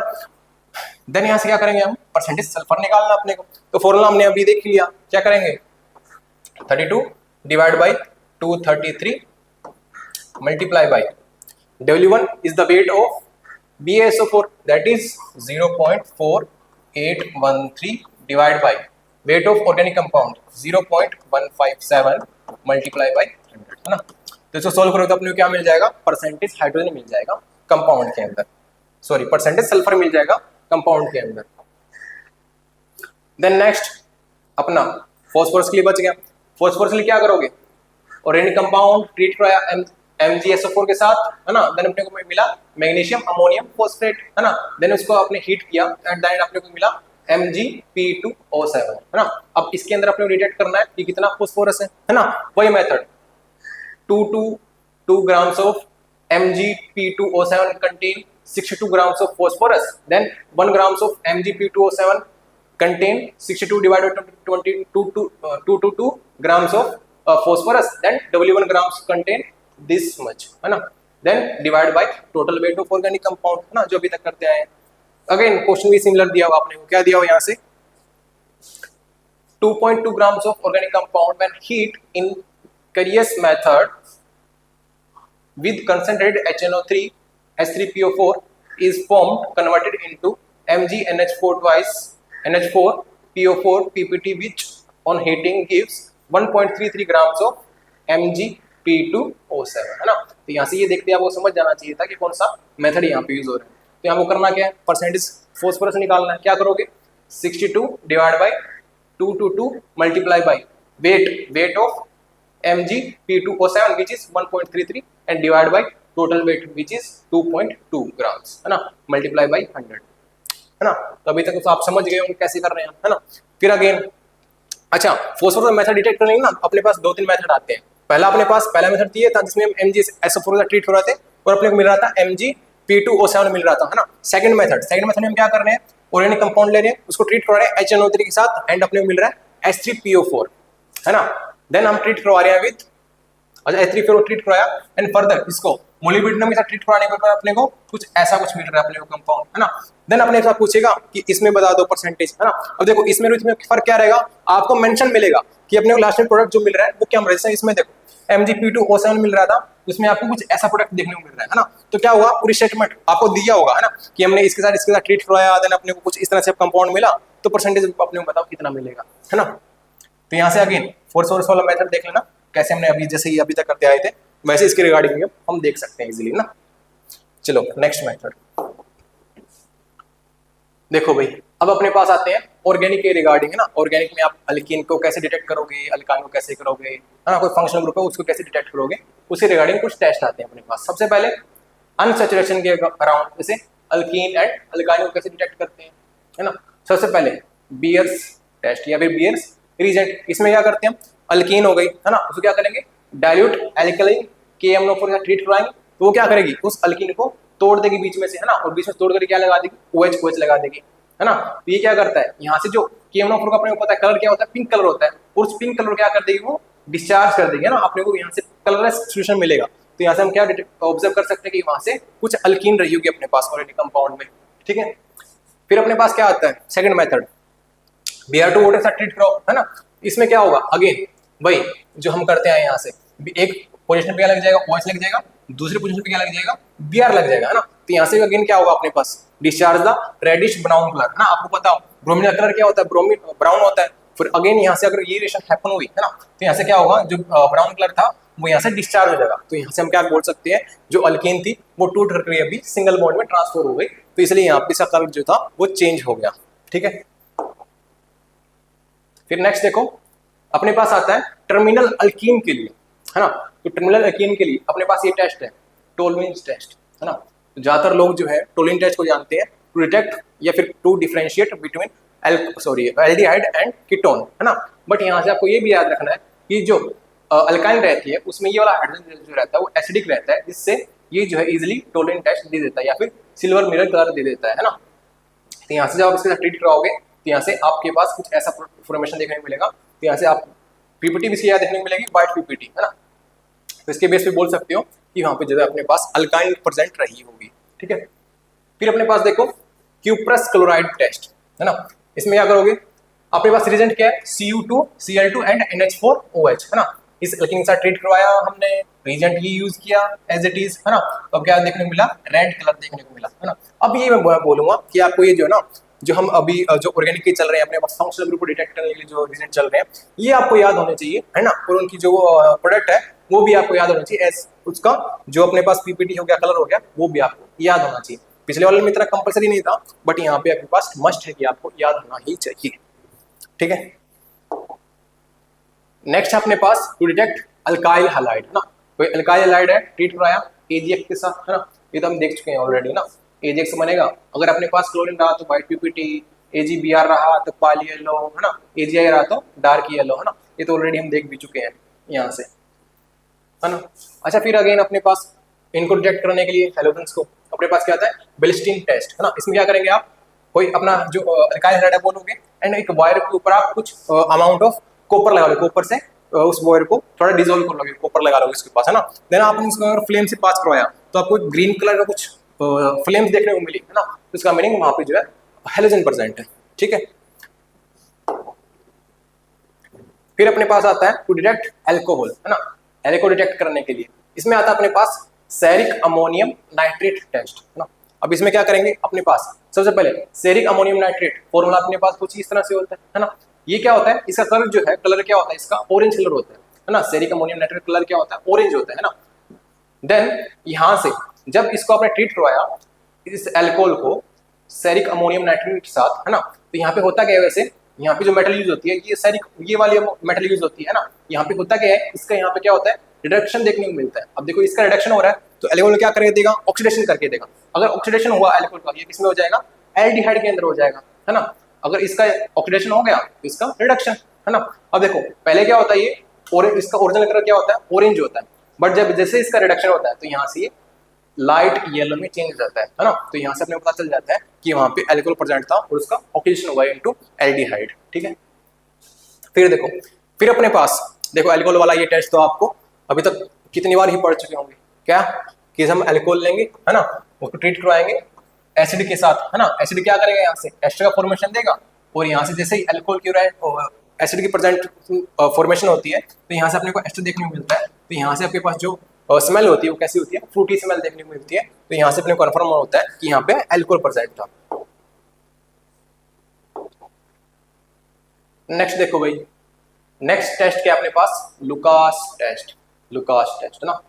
देन यहाँ से क्या करेंगे हम, परसेंटेज सल्फर निकालना अपने को, तो फॉर्मूला हमने अभी देख लिया, क्या करेंगे 32 divide by 233 multiply by W1 is the weight of BaSO4, that is 0.4813 divided by weight of organic compound 0.157 multiply by 100, है ना। तो इसको सोल्व करो तो अपने को क्या मिल जाएगा, परसेंटेज हाइड्रोजन मिल जाएगा कंपाउंड के अंदर, सॉरी परसेंटेज सल्फर मिल जाएगा कंपाउंड के अंदर। देन नेक्स्ट अपना फॉस्फोरस के लिए बच गया, फॉस्फोरस के लिए क्या करोगे, ऑर्गेनिक कंपाउंड ट्रीट कराया MgSO4 के साथ, है ना। देन अपने को मिला मैग्नीशियम अमोनियम फॉस्फेट, है ना। देन उसको आपने हीट किया एंड देन अपने को मिला Mgp2O7, है ना। अब इसके अंदर अपने को डिटेक्ट करना है कि कितना फॉस्फोरस है ना। वही method 2 grams of Mgp2O7 contain 62 grams of phosphorus, then 1 grams of Mgp2O7 contain 62 divided by 222 grams of phosphorus, then W1 grams contain this much, है ना। then divide by total weight of organic compound, है ना, जो अभी तक करते आए हैं। अगेन क्वेश्चन भी सिमिलर दिया हुआ आपने को, क्या दिया हुआ यहाँ से 2.2 grams of organic compound when heat in Carius method with concentrated HNO3 H3PO4 is formed converted into MgNH4 twice NH4 PO4 PPT, which on heating gives 1.33 grams of Mgp2O7, है ना। तो यहाँ से ये देखते आपको समझ जाना चाहिए था कि कौन सा मेथड यहाँ पे यूज हो रहा है। तो यहाँ को करना क्या है, परसेंटेज फॉस्फोरस निकालना है। क्या करोगे, 62 divide by 222 multiply by weight of Mg P2O7 which is 1.33 and divide by total weight which is 2.2 grams, है ना, मल्टीप्लाई बाई 100, है ना। तो अभी तक तो आप समझ गए होंगे कैसे कर रहे हैं, है ना। फिर अगेन अच्छा, फॉस्फोरस मेथड डिटेक्ट करने ना अपने पास 2-3 मेथड आते हैं। पहला मेथड ये था जिसमें हम Mg ट्रीट हो रहे थे और अपने को मिल रहा था Mg P2O7 मिल रहा था, है ना। सेकंड मेथड में हम क्या कर रहे हैं, ऑर्गेनिक कंपाउंड ले रहे हैं, उसको ट्रीट कर रहे हैं HNO3 के साथ एंड अपने को मिल रहा है H3PO4, है ना। देन हम ट्रीट करवा रहे हैं विद, अच्छा H3PO ट्रीट करवाया एंड फर्दर इसको मोलिब्डेनम के साथ ट्रीट कराने के बाद अपने को कुछ ऐसा कुछ मिल रहा है अपने को कंपाउंड, है ना। देन अपने साथ पूछेगा कि इसमें बता दो परसेंटेज, है ना। अब देखो इसमें फर्क क्या रहेगा, आपको मेंशन मिलेगा कि अपने को लास्ट में प्रोडक्ट जो मिल रहा है वो क्या मिल रहा है। इसमें देखो Mg P2O7 मिल रहा था, उसमें आपको कुछ ऐसा प्रोडक्ट देखने को मिल रहा है ना। तो क्या हुआ, पूरी स्टेटमेंट आपको दिया होगा, है ना, कि हमने इसके साथ ट्रीट करवाया, देन अपने को कुछ इस तरह से कंपाउंड मिला, तो परसेंटेज अपने को बताओ कितना मिलेगा, है ना। तो यहाँ से अगेन फॉस्फोरस वाला मेथड देख लेना, कैसे हमने अभी जैसे ही अभी तक करते आए थे वैसे इसके रिगार्डिंग हम देख सकते हैं इजीली ना। चलो नेक्स्ट मेथड देखो भाई, अब अपने पास आते हैं ऑर्गेनिक के रिगार्डिंग, है ना। ऑर्गेनिक में आप अल्कीन को कैसे डिटेक्ट करोगे, अल्काइन को कैसे करोगे, है ना, कोई फंक्शनल ग्रुप है उसको कैसे डिटेक्ट करोगे, उसी रिगार्डिंग कुछ टेस्ट आते हैं अपने पास। सबसे पहले अनसैचुरेशन के अराउंड, जैसे अल्कीन एंड अल्काइन को कैसे डिटेक्ट करते हैं, है ना। सबसे पहले बियर्स टेस्ट या फिर बियर्स रीजेंट, इसमें क्या करते हैं हम, अल्कीन हो गई, है ना, उसको क्या करेंगे, डाइल्यूट एल्कलाइन KMnO4 से ट्रीट कराएंगे, तो वो क्या करेगी, उस अल्कीन को तोड़ देगी बीच में से, है ना, और बीच में तोड़ कर क्या लगा देगी, OH लगा देगी, है ना। तो ये क्या करता है, यहाँ से जो KMnO4 का अपने को पता है कलर क्या होता है, पिंक कलर होता है, और उस पिंक कलर क्या कर देगी, वो डिस्चार्ज कर देगी, है ना, अपने को यहाँ से कलरलेस सॉल्यूशन मिलेगा। तो यहाँ से हम क्या ऑब्जर्व कर सकते हैं कि वहां से कुछ अल्कीन रही होगी अपने पास ऑलरेडी कंपाउंड में, ठीक है। फिर अपने पास क्या आता है, सेकंड मेथड Br2 वाटर से ट्रीट करो, है ना। इसमें क्या होगा, अगेन वही जो हम करते हैं, यहाँ से एक पोजीशन पे क्या लग जाएगा, OH लग जाएगा, दूसरी पोजीशन पे क्या लग जाएगा, Br लग जाएगा, है ना। तो यहाँ से अगेन क्या होगा अपने पास, discharge the reddish brown colour, है ना। आपको पता हो ब्रोमीन कलर क्या होता है, ब्रोमीन ब्राउन होता है। फिर अगेन यहाँ से अगर ये रिएक्शन हैपन हुई, है ना, तो यहाँ से क्या होगा, जो ब्राउन कलर था वो यहाँ से डिस्चार्ज हो जाएगा। तो यहाँ से हम क्या बोल सकते हैं, जो अल्कीन थी वो टूट करके अभी सिंगल बॉन्ड में ट्रांसफर हो गई, तो इसलिए यहाँ पे इसका कलर जो था वो चेंज हो गया, ठीक है। फिर नेक्स्ट देखो, अपने पास आता है टर्मिनल अल्कीन के लिए, है ना। तो टर्मिनल अल्कीन के लिए अपने पास ये टेस्ट है, टोल्विन टेस्ट, है ना। तो ज्यादातर लोग जो है टोल्विन टेस्ट को जानते हैं टू डिटेक्ट या फिर to differentiate between aldehyde and ketone, है ना। बट यहाँ से आपको ये भी याद रखना है कि जो अल्काइन रहती है उसमें ये वाला हाइड्रोजन जो रहता है वो एसिडिक रहता है, जिससे ये जो है इजिली टोल्विन टेस्ट दे देता है या फिर सिल्वर मिरर कलर दे देता है ना। तो यहाँ से जब आप इसके साथ ट्रीट कराओगे तो यहाँ से आपके पास कुछ ऐसा इंफॉर्मेशन देखने को मिलेगा। तो यहाँ से आप पीपीटी भी यहाँ देखने को मिलेगी, व्हाइट पीपीटी, है ना। तो इसके बेस पे बोल सकते हो कि वहाँ पे जो है अपने पास अल्काइन प्रेजेंट रही होगी, ठीक है। फिर अपने पास देखो क्यूप्रस क्लोराइड टेस्ट, है ना। इसमें क्या करोगे, अपने पास रिएजेंट क्या है, Cu2 Cl2 एंड NH4OH, है ना। इस अल्कीन के साथ ट्रीट करवाया हमने, रिएजेंट ये यूज किया एज इट इज, है ना। तो अब क्या देखने को मिला, रेड कलर देखने को मिला, है ना। अब ये मैं बोलूंगा कि आपको ये जो है ना, जो हम अभी जो ऑर्गेनिक के चल रहे हैं अपने पास फंक्शनल ग्रुप को डिटेक्ट करने के लिए जो रिएजेंट चल रहे हैं, ये आपको याद होने चाहिए, है ना। और उनकी जो प्रोडक्ट है वो भी आपको याद होना चाहिए, एज उसका जो अपने पास पीपीटी हो गया, कलर हो गया, वो भी आपको याद होना चाहिए। पिछले वाले में इतना कंपलसरी नहीं था, बट यहाँ पे आपके पास मस्ट है कि आपको याद होना ही चाहिए, ठीक है। नेक्स्ट अपने पास टू डिटेक्ट अल्काइल हैलाइड, है ना। कोई अल्काइल हैलाइड है, ट्रीट कराया AgX के साथ, है ना। ये तो हम देख चुके हैं ऑलरेडी ना, AgX बनेगा। अगर अपने पास क्लोरीन रहा तो व्हाइट पीपीटी, AgBr रहा तो पाली येलो, है ना, AgI रहा तो डार्क येलो, है ना। ये तो ऑलरेडी हम देख भी चुके हैं यहाँ से, है ना। अच्छा, फिर अगेन अपने पास इनको डिटेक्ट करने के लिए हैलोजेंस को अपने पास क्या आता है, बेलिस्टीन टेस्ट, है ना। इसमें क्या करेंगे आप, कोई अपना जो अल्काइल हैलाइड है बोलोगे एंड एक वायर के ऊपर आप कुछ अमाउंट ऑफ कॉपर लगा लो, कॉपर से उस वायर को थोड़ा डिसॉल्व कर लोगे, कॉपर लगा लोगे इसके पास, है ना। देन आपने इसको अगर फ्लेम से पास करवाया तो आपको ग्रीन कलर का कुछ फ्लेम्स देखने को मिली, है ना। तो इसका मीनिंग वहां पे जो है हैलोजन प्रेजेंट है, ठीक है। फिर अपने पास आता है टू डिटेक्ट अल्कोहल, है ना, एल्को डिटेक्ट करने के लिए। इसमें आता है अपने पास सेरिक अमोनियम नाइट्रेट टेस्ट, है ना। अब इसमें क्या करेंगे, अपने पास सबसे पहले सेरिक अमोनियम नाइट्रेट फॉर्मूला अपने पास कुछ इस तरह से होता है ना। ये क्या होता है, इसका कलर जो है, कलर क्या होता है इसका, ऑरेंज कलर होता है ना। सेरिक अमोनियम नाइट्रेट कलर क्या होता है, ऑरेंज होता है ना। देन यहां से जब इसको आपने ट्रीट करवाया इस एल्कोहल को सेरिक अमोनियम नाइट्रेट के साथ, है ना, तो यहाँ पे होता क्या है, वैसे यहाँ पे जो मेटल यूज होती है ये सेरिक, ये वाली मेटल यूज होती है ना, यहाँ पे होता क्या है, इसका यहाँ पे क्या होता है, रिडक्शन देखने को मिलता है। अब देखो इसका रिडक्शन हो रहा है तो एल्कोहल क्या करके देगा, ऑक्सीडेशन करके देगा। अगर ऑक्सीडेशन हुआ एल्कोहल का, ये किसमें हो जाएगा, एल्डिहाइड के अंदर हो जाएगा, है ना। अगर इसका ऑक्सीडेशन हो गया तो इसका रिडक्शन, है ना। अब देखो पहले क्या होता है, ये और इसका ओरिजिनल कलर क्या होता है, ऑरेंज होता है, बट जब जैसे इसका रिडक्शन होता है तो यहाँ से ये लाइट येलो में चेंज हो जाता है ना। तो यहाँ से अपने पता चल जाता है कि वहां पे एल्कोहल प्रेजेंट था और उसका ऑक्सीडेशन हुआ इनटू एल्डिहाइड, ठीक है। फिर देखो, फिर अपने पास देखो एल्कोहल वाला ये टेस्ट तो आपको अभी तक कितनी बार ही पढ़ चुके होंगे, क्या कि हम एल्कोहल लेंगे, है ना, उसको ट्रीट करवाएंगे एसिड के साथ, है ना। एसिड क्या करेगा, यहाँ से एस्टर का फॉर्मेशन देगा और यहाँ से जैसे ही एल्कोहल की एसिड की प्रेजेंट फॉर्मेशन होती है तो यहाँ से अपने को एस्टर देखने को मिलता है। तो यहाँ से आपके पास जो स्मेल होती है वो कैसी होती है, फ्रूटी स्मेल देखने को मिलती है। तो यहाँ से अपने को कन्फर्म होता है कि यहाँ पे एल्कोहल प्रेजेंट था। नेक्स्ट देखो भाई, नेक्स्ट टेस्ट क्या अपने पास, लुकास टेस्ट। लुकास टेस्ट ना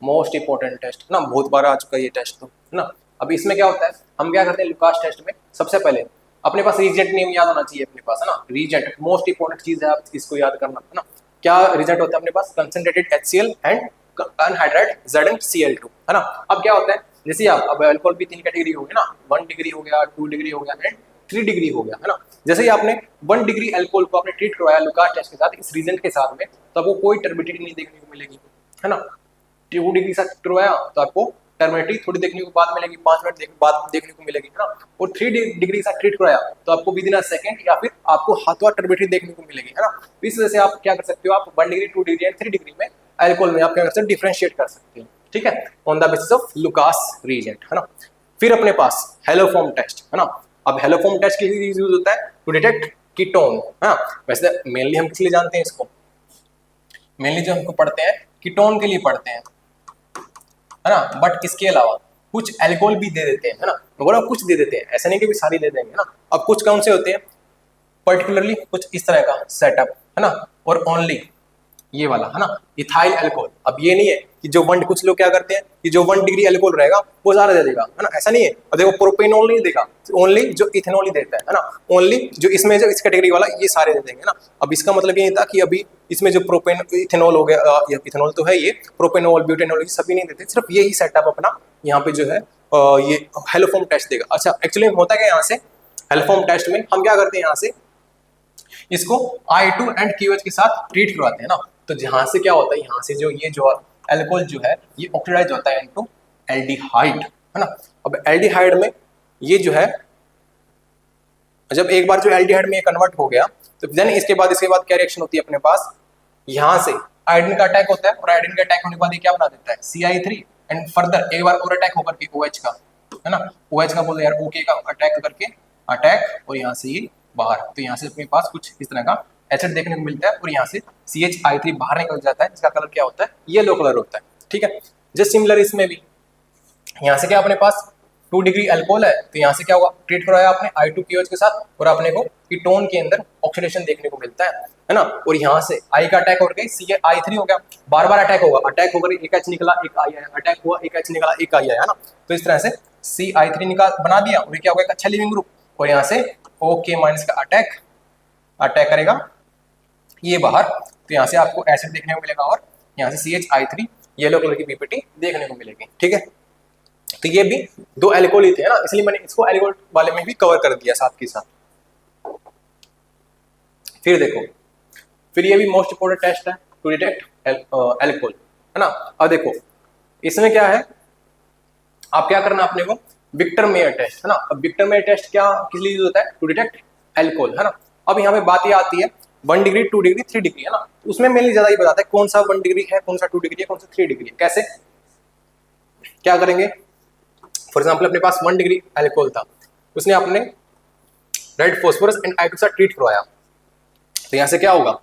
मोस्ट इंपोर्टेंट टेस्ट ना, बहुत बार आ चुका है ये टेस्ट तो, है ना। अब इसमें क्या होता है, हम क्या करते हैं लुकास टेस्ट में, सबसे पहले अपने पास रीजेंट नेम याद होना चाहिए अपने पास, है ना। रीजेंट मोस्ट इंपोर्टेंट चीज है, आप इसको याद करना, है ना। क्या रीजेंट होता है अपने पास, concentrated HCl and anhydride ZnCl2, है ना। अब क्या होता है, जैसे आप अब अल्कोहल भी 3 कैटेगरी हो गई ना, 1 डिग्री हो गया, 2 डिग्री हो गया एंड 3 डिग्री हो गया, है ना। जैसे ही आपने 1 डिग्री अल्कोहल को आपने ट्रीट करवाया लुकास टेस्ट के साथ इस रीजेंट के साथ में, तो आपको कोई टर्बिडिटी नहीं देखने को मिलेगी, है ना। 2 डिग्री से करवाया तो आपको टर्बिडिटी थोड़ी देखने को बाद मिलेगी, 5 मिनट बाद देखने को मिलेगी, है ना। और 3 डिग्री से ट्रीट कराया तो आपको विद इन अ सेकंड या फिर आपको हाथों टर्बिडिटी देखने को मिलेगी, है ना। तो इस वजह से आप क्या कर सकते हो, आप 1 डिग्री, 2 डिग्री एंड 3 डिग्री में अल्कोहल में आप क्या कर सकते हो, डिफरेंशिएट कर सकते हैं, ठीक है, on the basis of Lucas reagent, है ना। फिर अपने पास हेलोफॉर्म टेस्ट, है ना। अब हेलोफॉर्म टेस्ट के लिए यूज होता है टू डिटेक्ट कीटोन, है। वैसे मेनली हम किस लिए जानते हैं इसको, मेनली जो हमको पढ़ते हैं कीटोन के लिए पढ़ते हैं, है ना। बट इसके अलावा कुछ अल्कोहल भी दे देते हैं, है ना। बोला कुछ दे देते हैं, ऐसा नहीं कि भी सारी दे देंगे, है ना। अब कुछ कौन से होते हैं, पर्टिकुलरली कुछ इस तरह का सेटअप, है ना, और ओनली ये वाला, है ना, इथाइल अल्कोहल। अब ये नहीं है कि जो 1, कुछ लोग क्या करते हैं कि जो 1 डिग्री अल्कोहल रहेगा वो सारा दे देगा, है ना, ऐसा नहीं है। अब देखो प्रोपेनॉल नहीं देगा, ओनली जो इथेनॉल ही देता है ना, ओनली जो इसमें जो इस कैटेगरी वाला ये सारे दे देंगे ना। अब इसका मतलब ये था कि अभी इसमें जो प्रोपेन इथेनॉल हो गया, इथेनॉल तो है, ये प्रोपेनॉल ब्यूटेनॉल ये सभी नहीं देते, सिर्फ यही सेटअप अपना यहाँ पे जो है ये हेलोफॉर्म टेस्ट देगा। अच्छा एक्चुअली होता क्या यहाँ से, हेलोफॉर्म टेस्ट में हम क्या करते हैं, यहाँ से इसको I2 एंड QH के साथ ट्रीट करवाते हैं ना। तो जहां से क्या होता है, यहाँ से जो ये जो अल्कोहल जो है ये ऑक्सीडाइज होता है इनटू एल्डिहाइड, है ना। अब एल्डिहाइड में ये जो है, जब एक बार जो एल्डिहाइड में कन्वर्ट हो गया तो देन इसके बाद क्या रिएक्शन होती है अपने पास, यहाँ से आयोडीन का अटैक होता है और आयोडीन का अटैक होने के बाद ये क्या बना देता है, CI3 एंड फर्दर एक बार और अटैक होकर के OH का, है ना, OH का बोलते यार OK का अटैक करके अटैक और यहाँ से ये बाहर। तो यहाँ से अपने पास कुछ इस तरह का एसिड देखने को मिलता है और यहाँ से CHI3 बाहर निकल जाता है, जिसका कलर क्या होता है, येलो कलर होता है, ठीक है। जस्ट सिमिलर इसमें भी यहाँ से क्या अपने पास 2 डिग्री अल्कोहल है तो यहाँ से क्या होगा, ट्रीट करवाया आपने I2QH के साथ और अपने को कीटोन के अंदर ऑक्सीडेशन देखने को मिलता है ना। और यहाँ से I का अटैक हो गया, CI3 हो गया, बार बार अटैक होगा, अटैक होकर एक H निकला एक I आया, अटैक हुआ एक H निकला एक I आया, है ना। तो इस तरह से CI3 निकाल बना दिया और क्या होगा, एक अच्छा लिविंग ग्रुप, और यहाँ से OK माइनस का अटैक करेगा ये बाहर, तो यहाँ से आपको एसिड देखने को मिलेगा और यहाँ से CHI3 येलो कलर की पीपीटी देखने को मिलेगी, ठीक है। तो ये भी 2 अल्कोहल ही थे, है ना, इसलिए मैंने इसको अल्कोहल वाले में भी कवर कर दिया साथ के साथ। फिर देखो, फिर ये भी मोस्ट इंपोर्टेंट टेस्ट है टू डिटेक्ट अल्कोहल, है ना। अब देखो इसमें क्या है, आप क्या करना अपने को, विक्टर मेयर टेस्ट, है ना। अब विक्टर मेयर टेस्ट क्या किस लिए यूज होता है, टू डिटेक्ट अल्कोहल, है ना। अब यहाँ पे बात ये आती है 1 डिग्री 2 डिग्री 3 डिग्री, है ना। उसमें मेनली ज्यादा ये बताता है कौन सा 1 डिग्री है, कौन सा 2 डिग्री है, कौन सा 3 डिग्री है। कैसे क्या करेंगे, फॉर एग्जाम्पल अपने पास 1 डिग्री अल्कोहल था, उसने अपने रेड फॉस्फोरस एंड I2 के साथ ट्रीट करवाया, तो यहाँ से क्या होगा,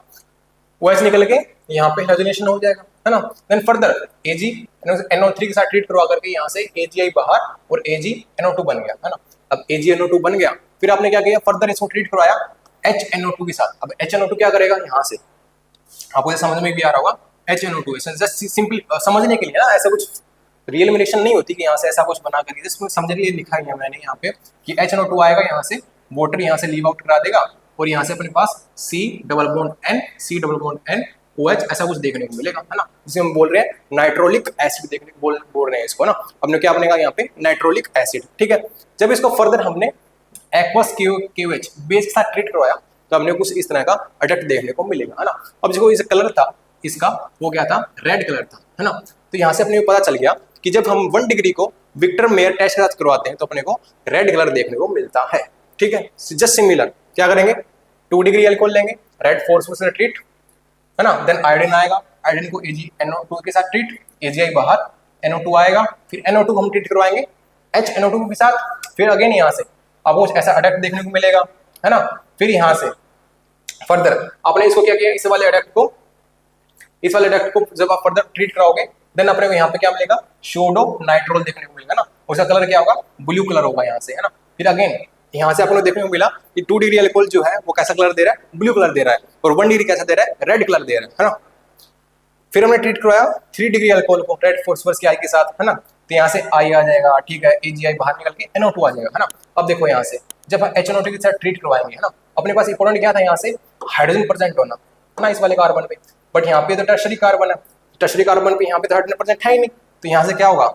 OH निकल के यहाँ पे हाइड्रोजनेशन हो जाएगा, है ना। देन फर्दर AgNO3 के साथ ट्रीट करवा करके यहाँ से AgI बाहर और AgNO2 बन गया, है ना। अब AgNO2 बन गया, फिर आपने क्या किया, फर्दर इसको ट्रीट करवाया HNO2 के साथ। अब HNO2 क्या करेगा, यहाँ से आपको समझ में भी आ रहा होगा, HNO2 जस्ट सिंपली समझने के लिए ना, ऐसा कुछ रियल में रिएक्शन नहीं होती कि यहाँ से ऐसा कुछ बना करके, जिसमें समझ लिए लिखा है मैंने यहाँ पे कि HNO2 आएगा, यहाँ से वाटर यहाँ से लीव आउट करा देगा और यहाँ से अपने पास C double bond N C double bond N OH ऐसा कुछ देखने को मिलेगा, है ना, जिसे हम बोल रहे हैं नाइट्रोलिक एसिड देखने को बोल रहे हैं इसको ना। हमने क्या बनेगा यहाँ पे नाइट्रोलिक एसिड, ठीक है। जब इसको फर्दर हमने एक्वस KOH बेस के साथ ट्रीट करवाया तो हमने कुछ इस तरह का अडक्ट देखने को मिलेगा, है ना। अब जो इस कलर था इसका वो क्या था, रेड कलर था, है ना। तो यहाँ से अपने को पता चल गया कि जब हम 1 डिग्री को विक्टर मेयर टेस्ट के साथ करवाते हैं तो अपने को रेड कलर देखने को मिलता है, ठीक है। जस्ट सिमिलर क्या करेंगे, 2 डिग्री अल्कोहल लेंगे, रेड फोर्स से ट्रीट, है ना, देन आयोडीन आएगा, आयोडीन को AgNO2 के साथ ट्रीट, AgI बाहर, NO2 आएगा, फिर NO2 हम ट्रीट करवाएंगे HNO2 के साथ, फिर अगेन यहाँ से आपको ऐसा अडक्ट देखने को मिलेगा, है ना। फिर यहाँ से फर्दर आपने इसको क्या किया, इस वाले अडक्ट को जब आप फर्दर ट्रीट कराओगे देन अपने को यहाँ पे क्या मिलेगा, सोडो नाइट्रोल देखने को मिलेगा ना, उसका कलर क्या होगा, ब्लू कलर होगा यहाँ से, है ना। फिर अगेन यहाँ से आपको देखने को मिला कि 2 डिग्री अल्कोहल जो है वो कैसा कलर दे रहा है, ब्लू कलर दे रहा है, और 1 डिग्री कैसा दे रहा है, रेड कलर दे रहा है ना। फिर हमने ट्रीट करवाया 3 डिग्री अल्कोहल को रेड फॉस्फोरस की आई के साथ, है ना, तो यहाँ से आई आ जाएगा, ठीक है, AgI बाहर निकल के NO2 आ जाएगा, है ना। अब देखो यहाँ से जब हम HNO2 के साथ ट्रीट करवाएंगे, है ना, अपने पास इंपॉर्टेंट क्या था, यहाँ से हाइड्रोजन प्रेजेंट होना, है ना, इस वाले कार्बन पे, बट यहाँ पे तो टर्शरी कार्बन है, टर्शरी कार्बन पे यहाँ पे तो हाइड्रोजन प्रेजेंट है ही नहीं, तो यहाँ से क्या होगा,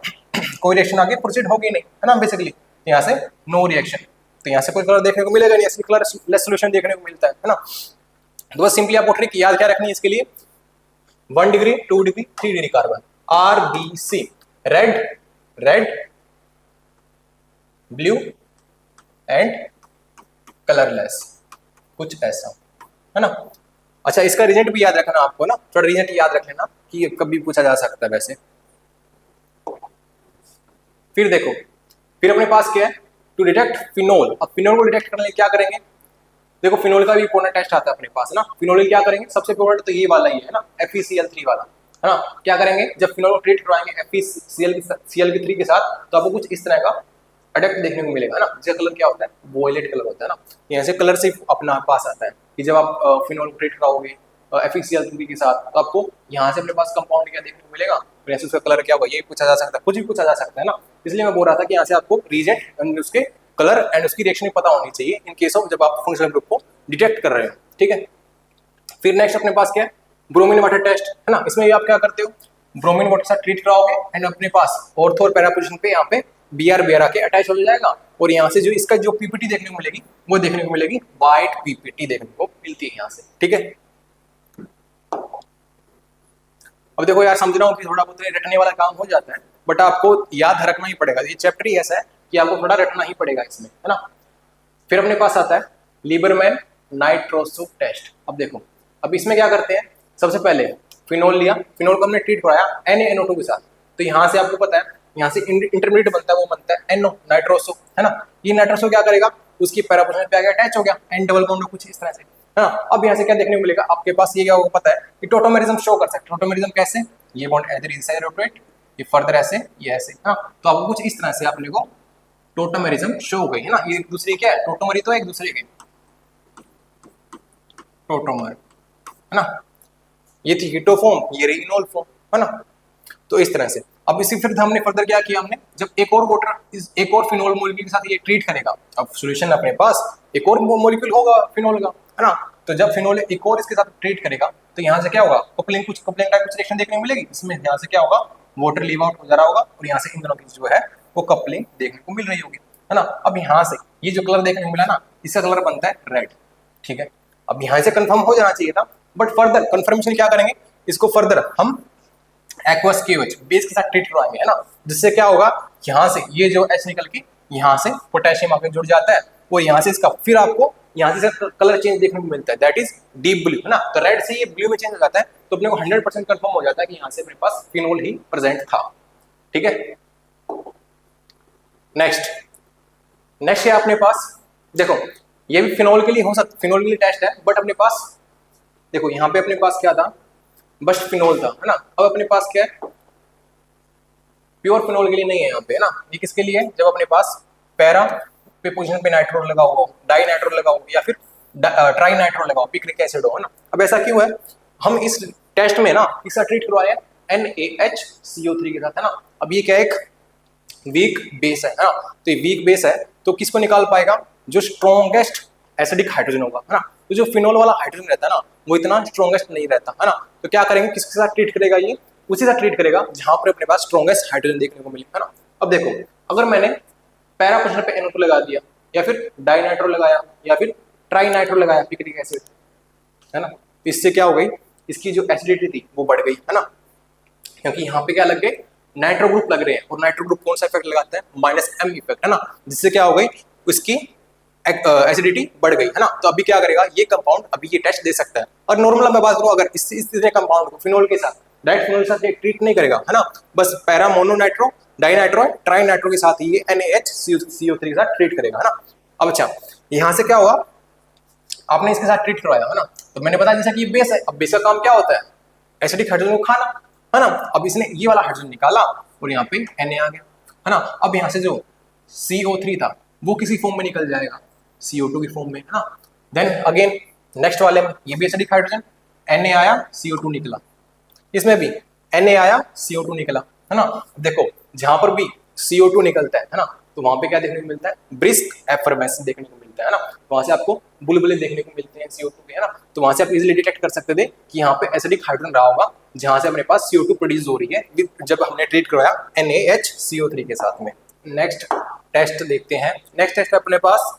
कोई रिएक्शन आगे प्रोसीड होगी नहीं, है ना, बेसिकली यहाँ से नो रिएक्शन, तो यहाँ से कोई कलर देखने को मिलेगा नहीं, इसलिए कलर लेस सॉल्यूशन देखने को मिलता है ना। तो बस सिंपली आपको ट्रिक याद क्या रखनी है इसके लिए, 1 degree 2 degree 3 degree carbon, RBC, red blue and colourless, कुछ ऐसा, है ना। अच्छा, इसका रिजल्ट भी याद रखना आपको ना, थोड़ा रिजल्ट याद रख लेना कि कभी पूछा जा सकता है वैसे। फिर देखो, फिर अपने पास क्या है, टू डिटेक्ट फिनोल। अब फिनोल को डिटेक्ट करने के लिए क्या करेंगे, देखो फिनोल का भी इंपॉर्टेंट टेस्ट आता है अपने पास ना। फिनोल क्या करेंगे, सबसे इंपॉर्टेंट तो ये वाला ही है ना, FeCl3 वाला, है ना। क्या करेंगे, जब फिनोल को ट्रीट करवाएंगे FeCl3 के साथ तो आपको कुछ इस तरह का अडक्ट देखने को मिलेगा, है ना, जिसका कलर क्या होता है, वॉयलेट कलर होता है ना। यहाँ से कलर सिर्फ अपना पास आता है कि जब आप फिनोल को ट्रीट कराओगे FeCl3 के साथ तो आपको यहाँ से अपने पास कंपाउंड क्या देखने को मिलेगा, फिर ऐसे उसका कलर क्या होगा, ये पूछा जा सकता है, कुछ भी पूछा जा सकता है ना। इसलिए मैं बोल रहा था कि यहाँ से आपको रीजेंट एंड उसके कलर एंड उसकी रिएक्शन पता होनी चाहिए इन केस ऑफ जब आप फंक्शनल ग्रुप को डिटेक्ट कर रहे हो, ठीक है। फिर नेक्स्ट अपने पास क्या है, ब्रोमीन वाटर टेस्ट, है ना। इसमें भी आप क्या करते हो, ब्रोमीन वाटर से ट्रीट कराओगे एंड अपने पास ऑर्थो और पैरा पोजीशन पे यहाँ पे BR आके अटैच हो जाएगा, और यहाँ से जो इसका जो PPT देखने को मिलेगी वो देखने को मिलेगी, व्हाइट PPT देखने को मिलती है यहाँ से, ठीक है। अब देखो यार, समझ रहा हूँ कि थोड़ा बहुत रटने वाला काम हो जाता है, बट आपको याद रखना ही पड़ेगा, ये चैप्टर ही ऐसा है कि आपको थोड़ा रटना ही पड़ेगा इसमें, है ना। फिर अपने पास आता है लीबरमैन नाइट्रोसो टेस्ट। अब देखो, अब इसमें क्या करते हैं, सबसे पहले फिनोल लिया, फिनोल को हमने ट्रीट कराया NaNO2 के साथ, तो यहाँ से आपको पता है यहाँ से इंटरमीडिएट बनता है, वो बनता है NO नाइट्रोसो, है ना। ये नाइट्रोसो क्या करेगा, उसकी पैरा पोजीशन पे आके अटैच हो गया, N डबल बॉन्ड कुछ इस तरह से, है ना। अब यहाँ से क्या देखने को मिलेगा आपके पास, ये क्या होगा पता है कि टोटोमेरिज्म शो कर सकते हैं। टोटोमेरिज्म कैसे, ये बॉन्ड इधर इनसाइड रोटेट, ये फर्दर ऐसे, ये ऐसे, हाँ, तो आपको कुछ इस तरह से अपने को टोटोमेरिज्म शो हो गई, है ना। ये एक दूसरे क्या है, टोटोमरी तो एक दूसरे के टोटोमर, है ना, ये थी हीटोफॉर्म, ये रिनोल फॉर्म, है ना। तो इस तरह से अब इसी फिर हमने फर्दर क्या किया, हमने जब एक और वाटर एक और फिनोल मॉलिक्यूल के साथ ये ट्रीट करेगा, अब सॉल्यूशन अपने पास एक और मॉलिक्यूल होगा फिनोल का, है ना। तो जब फिनोल एक और इसके साथ ट्रीट करेगा तो यहाँ से क्या होगा, कपलिंग टाइप कुछ रिएक्शन देखने को मिलेगी, इसमें यहाँ से क्या होगा, वाटर लीव आउट हो जा रहा होगा और यहाँ से इन दोनों की जो है वो कपलिंग देखने को मिल रही होगी, है ना। अब यहाँ से ये जो कलर देखने को मिला ना, इसका कलर बनता है रेड, ठीक है। अब यहाँ से कंफर्म हो जाना चाहिए था, बट फर्दर कंफर्मेशन क्या करेंगे, इसको फर्दर हम एक्वस KOH बेस के साथ ट्रीट करवाएंगे, है ना, जिससे क्या होगा, यहाँ से ये जो H निकल के यहाँ से पोटेशियम आके जुड़ जाता है, और यहाँ से इसका फिर आपको यहाँ से कलर चेंज देखने को मिलता है, दैट इज डीप ब्लू, है ना। तो रेड से ये ब्लू में चेंज हो जाता है, तो अपने को 100% कंफर्म हो जाता है कि यहाँ से अपने पास फिनोल ही प्रेजेंट था, ठीक है। नेक्स्ट है अपने पास, देखो ये भी फिनोल के लिए हो सकता, फिनोल के लिए टेस्ट है, बट अपने पास देखो यहाँ पे अपने पास क्या था, बस फिनोल था, है ना। अब अपने पास क्या है, प्योर फिनोल के लिए नहीं है यहाँ पे, है ना। ये किसके लिए है, जब अपने पास पैरा पे पोजीशन पे नाइट्रोल लगा हुआ हो, डाई नाइट्रोल लगा हो, या फिर ट्राई नाइट्रोल लगा हो, पिक्रिक एसिड हो, है ना। अब ऐसा क्यों है, हम इस टेस्ट में ना इसका ट्रीट करवाया NaHCO3 के साथ, है ना। अब ये क्या है, एक वीक बेस है ना, तो ये वीक बेस है तो किसको निकाल पाएगा, जो स्ट्रॉन्गेस्ट एसिडिक हाइड्रोजन होगा, है ना। तो जो फिनोल वाला हाइड्रोजन रहता है ना, वो इतना स्ट्रॉन्गेस्ट नहीं रहता, है ना। तो क्या करेंगे, किसके साथ ट्रीट करेगा, ये उसी साथ ट्रीट करेगा जहां पर अपने पास स्ट्रॉन्गेस्ट हाइड्रोजन देखने को मिले, है ना। अब देखो, अगर मैंने पैरा पोजीशन पे NO2 लगा दिया, या फिर डाइनाइट्रो लगाया, या फिर ट्राइनाइट्रो लगाया पिक्रिक एसिड, है ना, तो इससे क्या हो गई, इसकी जो एसिडिटी थी वो बढ़ गई, है ना, क्योंकि यहाँ पे क्या लग गए, नाइट्रो ग्रुप लग रहे हैं, और नाइट्रो ग्रुप कौन सा इफेक्ट लगाता है, -M इफेक्ट, है ना, जिससे क्या हो गई, उसकी एसिडिटी बढ़ गई, है ना। तो अभी क्या करेगा ये कंपाउंड, अभी ये टेस्ट दे सकता है। और नॉर्मल मैं बात करूँ, अगर इस तरह कंपाउंड को फिनोल के साथ, डायरेक्ट फिनोल के साथ ट्रीट नहीं करेगा, है ना, बस पैरा मोनोनाइट्रो, डाइनाइट्रो, ट्राइनाइट्रो के साथ ही ये NaHCO3 के साथ ट्रीट करेगा, है ना। अब अच्छा, यहाँ से क्या होगा, आपने इसके साथ ट्रीट करवाया, है ना, तो मैंने बताया जैसा कि ये बेस है। अब बेस का काम क्या होता है, एसिडिक हाइड्रोजन को खाना, है ना। अब इसने ये वाला हाइड्रोजन निकाला और यहाँ पे Na आ गया, है ना। अब यहाँ से जो CO3 था वो किसी फॉर्म में निकल जाएगा, CO2 की फॉर्म में, है ना। देन अगेन नेक्स्ट वाले में ये भी एसिडिक हाइड्रोजन, Na आया, CO2 निकला, इसमें भी Na आया, CO2 निकला, है ना। देखो जहां पर भी CO2 निकलता है ना, तो वहां पे क्या देखने को मिलता है, ब्रिस्क एफरवेसेंस देखने को मिलता है ना। वहां से आपको बुलबुले देखने को मिलते हैं CO2 के, है ना। तो वहां से आप इजीली डिटेक्ट कर सकते थे कि यहाँ पे एसिडिक हाइड्रोजन रहा होगा, जहां से अपने पास CO2 प्रोड्यूस हो रही है जब हमने ट्रीट करवाया NaHCO3 के साथ में। नेक्स्ट टेस्ट देखते हैं, नेक्स्ट टेस्ट अपने पास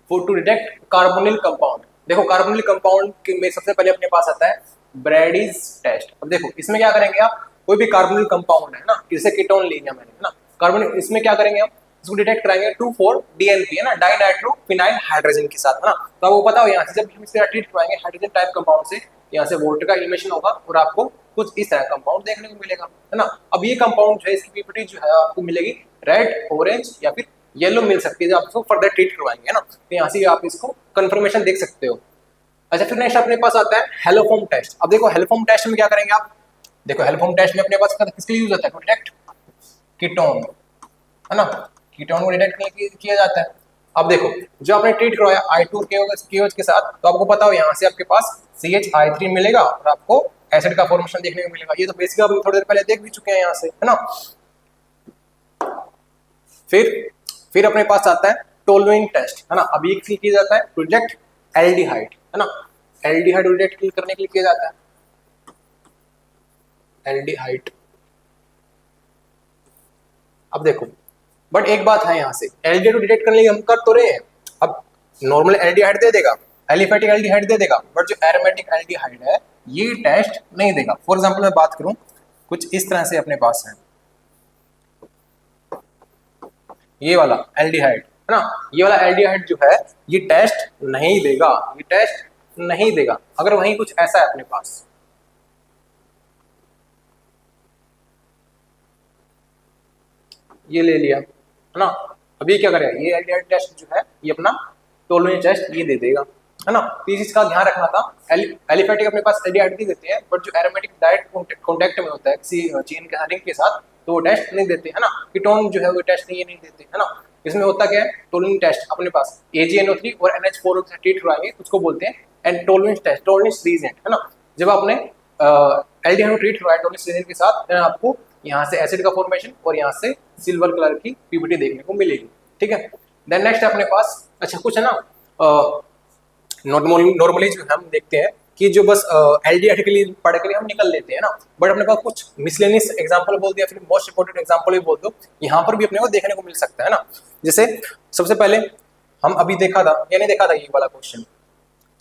for to detect carbonyl compound. देखो कार्बोनिल कंपाउंड में सबसे पहले अपने पास आता है ब्रैडीज टेस्ट। अब देखो इसमें क्या करेंगे आप, कोई भी कार्बोनिल कंपाउंड है ना, जैसे कीटोन ले लिया मैंने, है ना, कार्बोनिल, इसमें क्या करेंगे आप, इसको डिटेक्ट कराएंगे 2,4-DNP, है ना, डाइनाइट्रो फिनाइल हाइड्रोजन के साथ, है ना। तो आपको पता हो यहाँ से जब हम इसका ट्रीट करवाएंगे हाइड्रोजन टाइप कंपाउंड से, यहाँ से वोल्ट का इमिशन होगा और आपको कुछ इस तरह कंपाउंड देखने को मिलेगा, है ना। अब ये कंपाउंड जो है इसकी पीपीटी जो है आपको मिलेगी रेड, ऑरेंज या फिर येलो मिल सकती है, जब आप इसको फर्दर ट्रीट करवाएंगे, है ना। तो यहाँ से आप इसको कंफर्मेशन देख सकते हो। अच्छा, फिर नेक्स्ट अपने पास आता है हेलोफॉर्म टेस्ट। अब देखो हेलोफॉर्म टेस्ट में क्या करेंगे आप, देखो हेलोफॉर्म टेस्ट में अपने पास किसके लिए यूज होता है, टू डिटेक्ट कीटोन, है ना, कीटोन को डिटेक्ट किया जाता है। अब देखो जो आपने ट्रीट करवाया I2KOH के साथ, तो आपको पता हो यहाँ से आपके पास CH3 मिलेगा और आपको एसिड का फॉर्मेशन देखने को मिलेगा। ये तो बेसिक हम थोड़ी देर पहले देख भी चुके हैं यहाँ से, है ना। फिर अपने पास आता है टोलुइन टेस्ट, है ना। अभी एक किया जाता है टू डिटेक्ट एल्डिहाइड, है ना, एल्डिहाइड डिटेक्ट करने के लिए किया जाता है एल्डिहाइड। अब देखो बट एक बात है, यहाँ से एल्डिहाइड को डिटेक्ट करने के लिए हम कर तो रहे हैं, अब नॉर्मल एल्डिहाइड दे देगा, एलिफेटिक एल्डिहाइड दे देगा, बट जो एरोमेटिक एल्डिहाइड है ये टेस्ट नहीं देगा। फॉर एग्जांपल मैं बात करूं, कुछ इस तरह से अपने पास है ये वाला एल्डिहाइड, है ना, ये वाला एल्डिहाइड जो है ये टेस्ट नहीं देगा, ये टेस्ट नहीं देगा। अगर वहीं कुछ ऐसा है अपने पास, ये ले लिया, है ना, अभी क्या करेगा ये एल्डिहाइड टेस्ट जो है ये अपना टोलुइन टेस्ट ये दे देगा, है ना। तो इस चीज का ध्यान रखना था, एलिफेटिक अपने पास एल्डिहाइड भी देते हैं, बट जो एरोमेटिक डायरेक्ट कांटेक्ट में होता है किसी चेन के रिंग के साथ, तो वो टेस्ट नहीं देते, है ना। कीटोन जो है वो टेस्ट नहीं देते, है ना। इसमें होता क्या है, टोलुइन टेस्ट अपने पास AgNO3 और NH4 से ट्रीट करवाएंगे, उसको बोलते हैं टोलुइन टेस्ट, टोलुइन रीजेंट, है ना। जब आपने एल्डिहाइड को ट्रीट करवाया टोलुइन रीजेंट के साथ, आपको यहाँ से एसिड का फॉर्मेशन और यहाँ से सिल्वर कलर की पीपीटी देखने को मिलेगी, ठीक है। देन नेक्स्ट अपने पास अच्छा कुछ है ना, नॉर्मली जो हम देखते हैं कि जो बस एल्डिहाइड के लिए पढ़ के लिए हम निकल लेते हैं ना, बट अपने पास कुछ मिसलेनियस एग्जांपल बोल दिया, फिर मोस्ट इंपोर्टेंट एग्जांपल भी बोल दो, यहाँ पर भी अपने को देखने को मिल सकता है ना। जैसे सबसे पहले हम अभी देखा था या नहीं देखा था ये वाला क्वेश्चन,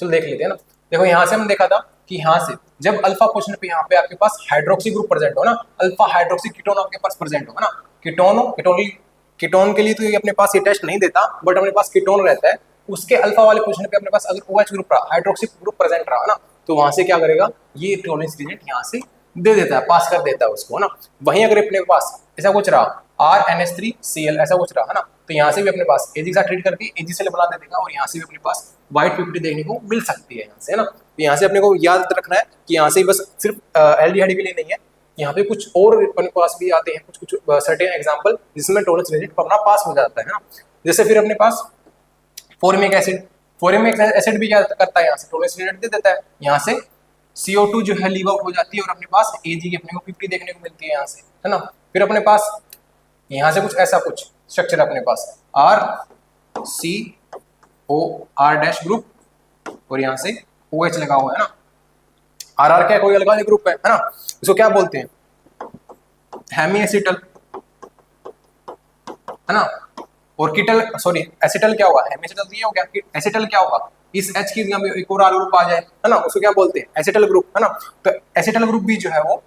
चलो देख लेते हैं ना। देखो यहाँ से हम देखा था कि यहाँ से जब अल्फा पोजीशन पे यहाँ पे आपके पास हाइड्रोक्सी ग्रुप प्रेजेंट हो ना, अल्फा हाइड्रोक्सी कीटोन आपके पास प्रेजेंट हो ना, कीटोन के लिए तो ये अपने पास ये टेस्ट नहीं देता, बट अपने पास कीटोन रहता है, उसके अल्फा वाले पोजीशन पे अपने पास अगर OH ग्रुप रहा, हाइड्रोक्सी ग्रुप प्रेजेंट रहा ना, तो वहां से क्या करेगा ये टोलुइन रीजेंट यहाँ से दे देता है, पास कर देता है उसको, है ना। वहीं अगर अपने पास ऐसा कुछ रहा RNH3Cl ऐसा कुछ रहा, है ना, तो यहाँ से भी अपने पास Ag के साथ ट्रीट करके Ag से बना दे देगा और यहाँ से भी अपने पास व्हाइट पीपीटी देखने को मिल सकती है यहाँ से, है ना। तो यहाँ से अपने को याद रखना है कि यहाँ से बस सिर्फ एल्डिहाइड के लिए नहीं है, यहाँ पे कुछ और अपने पास भी आते हैं कुछ सर्टेन एग्जांपल जिसमें टोलुइन रीजेंट अपना पास हो जाता है ना। जैसे फिर अपने पास फोर्मिक एसिड भी क्या करता है, यहाँ से टोलुइन रीजेंट दे देता है, यहाँ से CO2 जो है लीव आउट हो जाती है और अपने पास Ag की अपने को 50 देखने को मिलती है यहाँ से, है ना। फिर अपने पास यहाँ से कुछ ऐसा कुछ स्ट्रक्चर अपने पास R C O R dash group और यहाँ से ओ एच लगा हुआ है ना, आर आर क्या कोई अलग ग्रुप है ना, इसको क्या बोलते हैं, हेमी एसिटल है ना। और कीटल सॉरी एसिटल क्या होगा, हेमी एसिटल तो ये हो गया, एसिटल क्या होगा, इस H की जगह एक और आर ग्रुप आ जाए है ना, उसको क्या बोलते हैं, एसिटल ग्रुप है ना। तो एसिटल ग्रुप भी जो है वो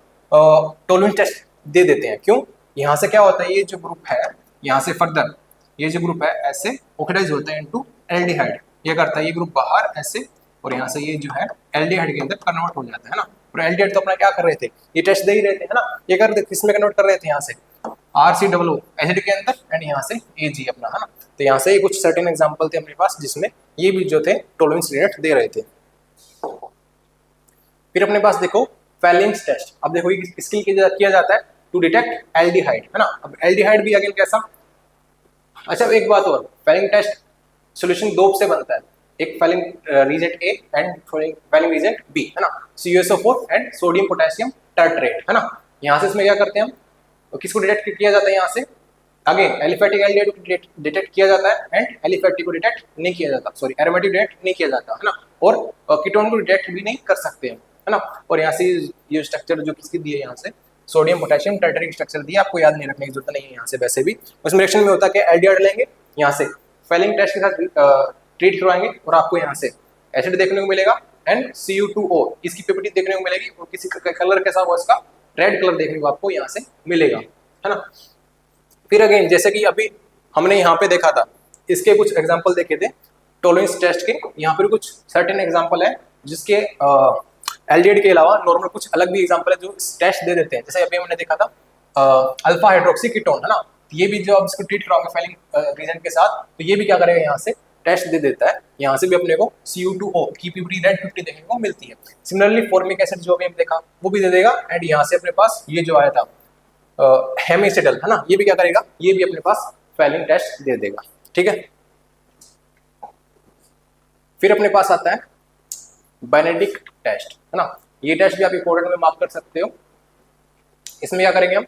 टोलरेंस टेस्ट दे देते हैं। क्यों, यहाँ से क्या होता है, ये जो ग्रुप है यहाँ से फर्दर ये जो ग्रुप है ऐसे ऑक्सीडाइज होता है इनटू एल्डिहाइड, ये करता है ये ग्रुप बाहर ऐसे, और यहाँ से ये जो है एल्डिहाइड के अंदर कन्वर्ट हो जाता है ना। और एल्डिहाइड तो अपना क्या कर रहे थे, ये टेस्ट दे ही रहे थे है ना, ये कर रहे थे किसमें कन्वर्ट कर रहे थे, यहाँ से RCOO एसिड के अंदर एंड यहाँ से AG अपना है ना। तो यहाँ से कुछ सर्टेन एग्जांपल थे अपने पास जिसमें ये भी जो थे टॉलरेंस रेट दे रहे थे। फिर अपने पास देखो फेलिंग्स टेस्ट, अब देखो ये किसके लिए किया जाता है, टू डिटेक्ट एल्डिहाइड है ना। अब एल्डिहाइड भी अगेन कैसा, अच्छा एक बात और, फेलिंग टेस्ट सॉल्यूशन दो से बनता है, एक Fehling reagent A and Fehling reagent B है ना, CuSO4 and sodium potassium tartrate है ना। यहाँ से इसमें क्या करते हैं हम, तो किसको डिटेक्ट किया जाता है, यहाँ से अगेन एलिफेटिक एल्डिहाइड को डिटेक्ट किया जाता है एंड एलिफेटिक को डिटेक्ट नहीं किया जाता, सॉरी एरोमेटिक डिटेक्ट नहीं किया जाता है ना, और कीटोन को डिटेक्ट भी नहीं कर सकते हैं है ना। और यहाँ से ये स्ट्रक्चर जो किसकी दी है, यहाँ से सोडियम पोटेशियम टार्ट्रेट स्ट्रक्चर दिया, आपको याद नहीं रखने की जरूरत नहीं है यहाँ से, वैसे भी उसमें रिएक्शन में होता है कि एल्डिहाइड लेंगे यहाँ से फेलिंग टेस्ट के साथ ट्रीट करवाएंगे और आपको यहाँ से एसिड देखने को मिलेगा एंड Cu2O इसकी पीपीटी देखने को मिलेगी, और किसी का कलर कैसा होगा, इसका रेड कलर देखने को आपको यहाँ से मिलेगा है ना। फिर अगेन जैसे कि अभी हमने यहाँ पे देखा था, इसके कुछ एग्जांपल देखे थे टॉलरेंस टेस्ट के, यहाँ पर कुछ सर्टेन एग्जांपल है जिसके एल्डिहाइड के अलावा नॉर्मल कुछ अलग भी एग्जांपल है जो टेस्ट दे देते हैं। जैसे अभी हमने देखा था अल्फा हाइड्रोक्सी कीटोन है ना, ये भी जो आप इसको ट्रीट कराओगे फेलिंग रीजन के साथ, तो ये भी क्या करेगा, यहाँ से टेस्ट दे देता है, यहाँ से भी अपने को Cu2O की पीपीटी रेड पीपीटी देखने को मिलती है। सिमिलरली फॉर्मिक एसिड जो भी हमने देखा वो भी दे देगा, एंड यहाँ से अपने पास ये जो आया था हेमिसिडल है ना, ये भी क्या करेगा, ये भी अपने पास फेलिंग टेस्ट दे देगा, ठीक है। फिर अपने पास आता है बेनेडिक्ट टेस्ट है ना, ये टेस्ट भी आप इंपॉर्टेंट में मार्क कर सकते हो। इसमें क्या करेंगे हम,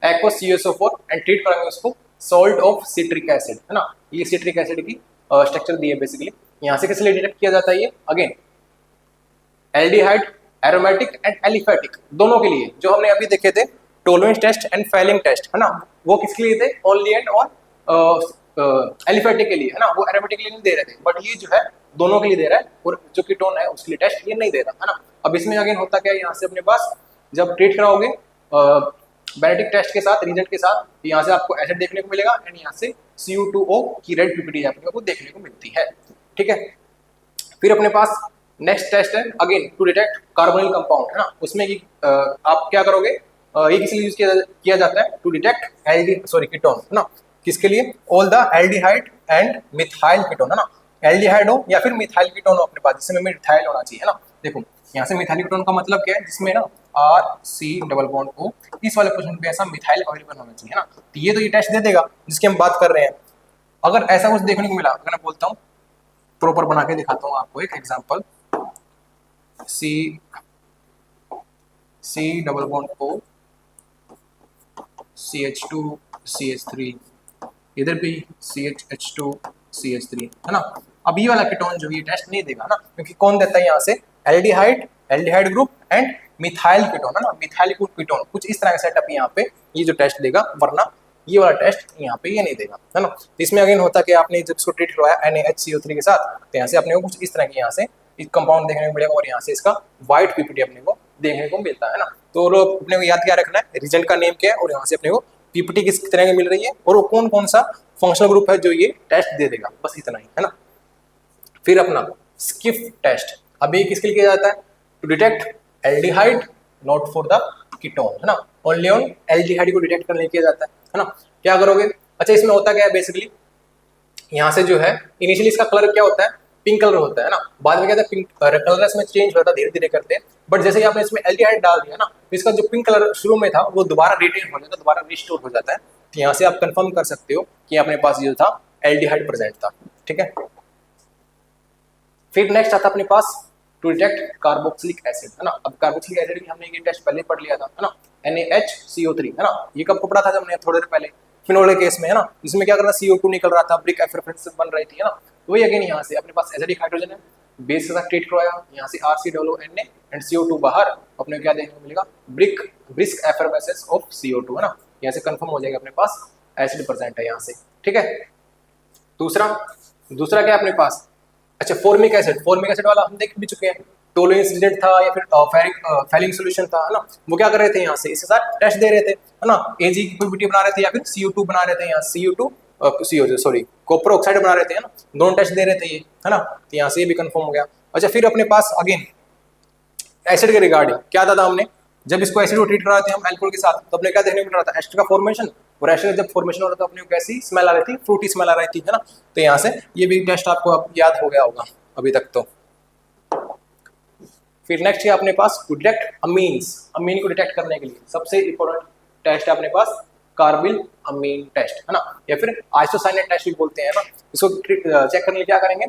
एक्वस CuSO4 एंड ट्रीट करेंगे उसको सॉल्ट ऑफ सिट्रिक एसिड है ना, ये सिट्रिक एसिड की स्ट्रक्चर दी है बेसिकली। यहाँ से किस लिए डिटेक्ट किया जाता है, ये again aldehyde aromatic and aliphatic दोनों के लिए, जो हमने अभी देखे थे Tollens test and Fehling test है ना, वो किसके लिए थे, ओनली एंड और एलिफेटिक के लिए है ना, वो एरोमेटिक के लिए नहीं दे रहे थे, बट ये जो है दोनों के लिए दे रहा है, और जो कीटोन है उसके लिए टेस्ट ये नहीं दे रहा है ना। अब इसमें अगेन होता क्या है, यहाँ से अपने पास जब ट्रीट कराओगे बेनेडिक्ट टेस्ट के साथ रिजल्ट के साथ, यहाँ से आपको एसिड देखने को मिलेगा एंड यहाँ से Cu2O की रेड पीपीटी आपको को देखने को मिलती है, ठीक है। फिर अपने पास नेक्स्ट टेस्ट है again to detect carbonyl compound है ना, उसमें आप क्या करोगे, ये किस लिए यूज किया जाता है, टू डिटेक्ट कीटोन है ना, किसके लिए, all the aldehyde and methyl ketone है ना, एल्डिहाइड हो या फिर मिथाइल कीटोन हो अपने पास, जिसमें मिथाइल होना चाहिए है ना। देखो यहाँ से मिथाइल कीटोन का मतलब क्या है, जिसमें ना RC+O, इस वाले क्वेश्चन पे ऐसा मिथाइल अवेलेबल होना चाहिए ना, तो ये टेस्ट दे देगा जिसकी हम बात कर रहे हैं। अगर ऐसा कुछ देखने को मिला, अगर मैं बोलता हूँ प्रॉपर बना के दिखाता हूँ आपको एक एग्जांपल, C+O CH2 CH3, इधर भी CH2 CH3 है ना। अब ये वाला कीटोन जो ये टेस्ट नहीं देगा ना, क्योंकि कौन देता है यहाँ से, aldehyde group and methyl ketone है ना, मिथाइल कीटोन कुछ इस तरह का सेटअप यहाँ पे ये जो टेस्ट देगा, वरना ये वाला टेस्ट यहाँ पे ये नहीं देगा है ना। तो इसमें अगेन होता कि आपने जब इसको ट्रीट करवाया NaHCO3 के साथ, तो यहाँ से अपने को कुछ इस तरह की यहाँ से कंपाउंड देखने को मिलेगा, और यहाँ से इसका व्हाइट पीपीटी अपने को देखने को मिलता है ना। तो लोग अपने को याद क्या रखना है, रिजल्ट का नेम क्या है, और यहाँ से अपने को पीपीटी किस तरह की मिल रही है, और वो कौन कौन सा फंक्शनल ग्रुप है जो ये टेस्ट दे देगा, बस इतना ही है ना। फिर अपना स्किफ टेस्ट, अब ये किसके लिए किया जाता है, to detect aldehyde not for the ketone है ना, ओनली ऑन एल्डिहाइड को डिटेक्ट करने किया जाता है ना। क्या करोगे, अच्छा इसमें होता क्या है बेसिकली, यहाँ से जो है इनिशियली इसका कलर क्या होता है, पिंक कलर होता है ना, बाद में क्या होता है पिंक कलर इसमें चेंज होता है धीरे धीरे करते हैं, बट जैसे ही आपने इसमें एल्डिहाइड डाल दिया ना, तो इसका जो पिंक कलर शुरू में था वो दोबारा रिटेन हो जाता है, दोबारा रिस्टोर हो जाता है। तो यहाँ से आप कंफर्म कर सकते हो कि अपने पास ये था एल्डिहाइड प्रेजेंट था, ठीक है। फिर नेक्स्ट आता है अपने पास टू डिटेक्ट कार्बोक्सिलिक एसिड है ना। अब कार्बोक्सिलिक एसिड की हमने ये टेस्ट पहले पढ़ लिया था है ना, NaHCO3 है ना, ये कब को पढ़ा था जब हमने थोड़ी देर पहले, फिनोल के केस में, है ना, इसमें क्या करना, CO2 निकल रहा था, ब्रिक एफरेंस बन रही थी, है ना। तो वही अगेन यहाँ से अपने पास एसिडिक हाइड्रोजन है, बेस के साथ ट्रीट करवाया, यहाँ से RCOONA एंड CO2 बाहर, अपने क्या देखने को मिलेगा, ब्रिस्क एफरेंसेस ऑफ CO2, है ना। यहाँ से कंफर्म हो जाएगा अपने पास एसिड प्रेजेंट है यहाँ से, ठीक है। दूसरा क्या है अपने पास, अच्छा फॉर्मिक एसिड वाला हम देख भी चुके हैं, टोलोइंस रिजेंट था या फिर फेरिक सॉल्यूशन था, है ना। वो क्या कर रहे थे यहाँ से इसके साथ टेस्ट दे रहे थे, है ना, Ag की प्रोबेबिलिटी बना रहे थे या फिर CO2 बना रहे थे, यहाँ CO2 सॉरी कॉपर ऑक्साइड बना रहे थे, है ना, दोनों टेस्ट दे रहे थे ये, है ना। तो यहाँ से ये भी कंफर्म हो गया। अच्छा फिर अपने पास अगेन एसिड के रिगार्डिंग क्या था हमने, जब इसको एसिड को ट्रीट करा थे हम अल्कोहल के साथ, तो अपने क्या देखने को मिल रहा था, एस्टर का फॉर्मेशन, और एस्टर जब फॉर्मेशन हो रहा था अपने को कैसी स्मेल आ रही थी, फ्रूटी स्मेल आ रही थी, है ना। तो यहाँ से ये भी टेस्ट आपको अब याद हो गया होगा अभी तक तो। फिर नेक्स्ट है अपने पास टू डिटेक्ट अमीन्स, अमीन को डिटेक्ट करने के लिए सबसे इंपॉर्टेंट टेस्ट है अपने पास कार्बिल अमीन टेस्ट, है ना, या फिर आइसोसाइनेट टेस्ट भी बोलते हैं, ना। इसको चेक करने के लिए क्या करेंगे,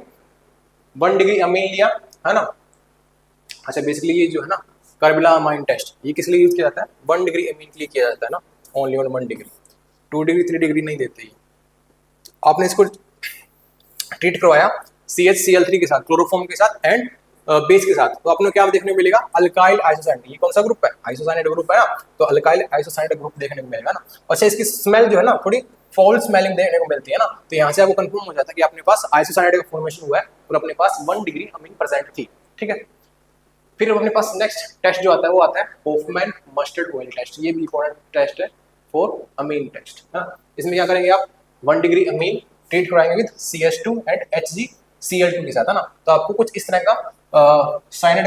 1 डिग्री अमीन लिया, है ना। अच्छा बेसिकली ये जो है ना कार्बिला अमीन टेस्ट, ये किस लिए यूज किया जाता है, 1 डिग्री अमीन के लिए किया जाता है ना, only on 1 degree, 2 degree 3 degree नहीं देते ये। आपने इसको ट्रीट करवाया CHCl3 के साथ, क्लोरोफॉर्म के साथ एंड बेस के साथ, तो आपने क्या देखने को मिलेगा, अल्काइल आइसोसाइनेट, ये कौन सा ग्रुप है, आइसोसाइनेट ग्रुप है ना, तो अल्काइल आइसोसाइनेट ग्रुप देखने को मिलेगा ना। अच्छा इसकी स्मेल जो है ना थोड़ी फॉल स्मेलिंग देखने को मिलती है ना, तो यहाँ से आपको कंफर्म हो जाता है कि अपने पास आइसोसाइनेट का फॉर्मेशन हुआ है और अपने पास 1 डिग्री अमीन प्रेजेंट थी, ठीक है। फिर अपने पास नेक्स्ट टेस्ट जो आता है वो आता है होफमैन मस्टर्ड ऑयल टेस्ट, ये भी इंपॉर्टेंट टेस्ट है फॉर अमीन टेस्ट, है ना। इसमें क्या करेंगे आप 1 डिग्री अमीन ट्रीट कराएंगे विद CH2 एंड HgCl2 के साथ, है ना। तो आपको कुछ इस तरह का साइनेट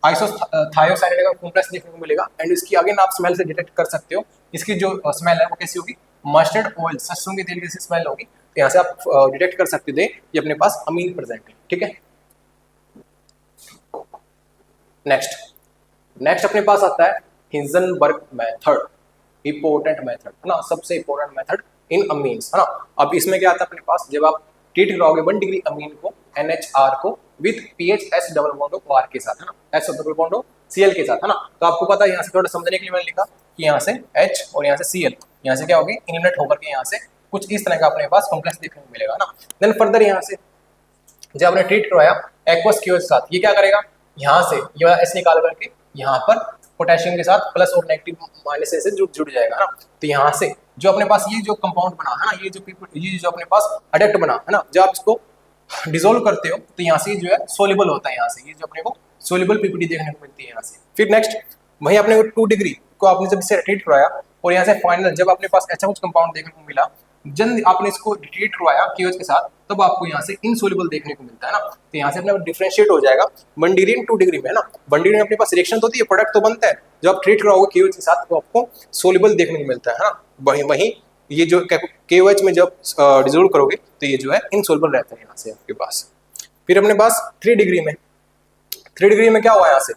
आइसोथायोसाइनेट का कॉम्प्लेक्स देखने को मिलेगा एंड इसकी अगेन आप स्मेल से डिटेक्ट कर सकते हो, इसकी जो स्मेल है वो कैसी होगी, मस्टर्ड ऑयल, सरसों के तेल जैसी स्मेल होगी, तो यहाँ से आप डिटेक्ट कर सकते थे ये अपने पास अमीन प्रेजेंट है, ठीक है। नेक्स्ट अपने पास आता है हिंजनबर्ग मेथड, इंपॉर्टेंट मेथड, है ना, सबसे इंपॉर्टेंट मेथड इन अमीन्स, है ना। अब इसमें क्या आता है अपने पास, जब आप ट्रीट कराओगे 1 डिग्री अमीन को NHR को with pH S double bond of R के साथ, है ना, S double bond of Cl के साथ, है ना। तो आपको पता है यहाँ से थोड़ा समझने के लिए मैंने लिखा कि यहाँ से H और यहाँ से Cl, यहाँ से क्या होगी इनलेट होकर के यहाँ से कुछ इस तरह का अपने पास कॉम्प्लेक्स देखने को मिलेगा ना। देन फर्दर यहाँ से जब आपने ट्रीट करवाया एक्वस क्यू के साथ, ये क्या करेगा, यहाँ से ये S निकाल करके यहाँ पर पोटेशियम के साथ प्लस और नेगेटिव माइनस से जुड़ जाएगा ना। तो यहाँ से जो अपने पास ये जो कंपाउंड बना है ना, ये जो अपने पास अडक्ट बना है ना, जब आप इसको डिसोल्व करते हो तो यहाँ से जो है सोल्यूबल होता है, यहाँ से ये जो अपने को सोल्यूबल पीपीटी देखने को मिलती है यहाँ से। फिर नेक्स्ट वही अपने को 2 डिग्री को आपने जब इससे ट्रीट करवाया और यहाँ से फाइनल जब अपने पास ऐसा कुछ कंपाउंड देखने को मिला, जब आपने इसको ट्रीट करवाया KOH के साथ, तब आपको यहाँ से इनसोल्यूबल देखने को मिलता है ना। तो यहाँ से अपने डिफरेंशिएट हो जाएगा 1 डिग्री और 2 डिग्री में, है ना। 1 डिग्री में अपने पास रिएक्शन तो होती है, प्रोडक्ट तो बनता है, जब आप ट्रीट कराओगे KOH के साथ तो आपको सोल्यूबल देखने को मिलता है ना। वही ये जो KOH में जब डिसोल्व करोगे तो ये जो है इनसोल्यूबल रहता है यहाँ से आपके पास। फिर अपने पास 3 डिग्री में क्या हुआ, यहाँ से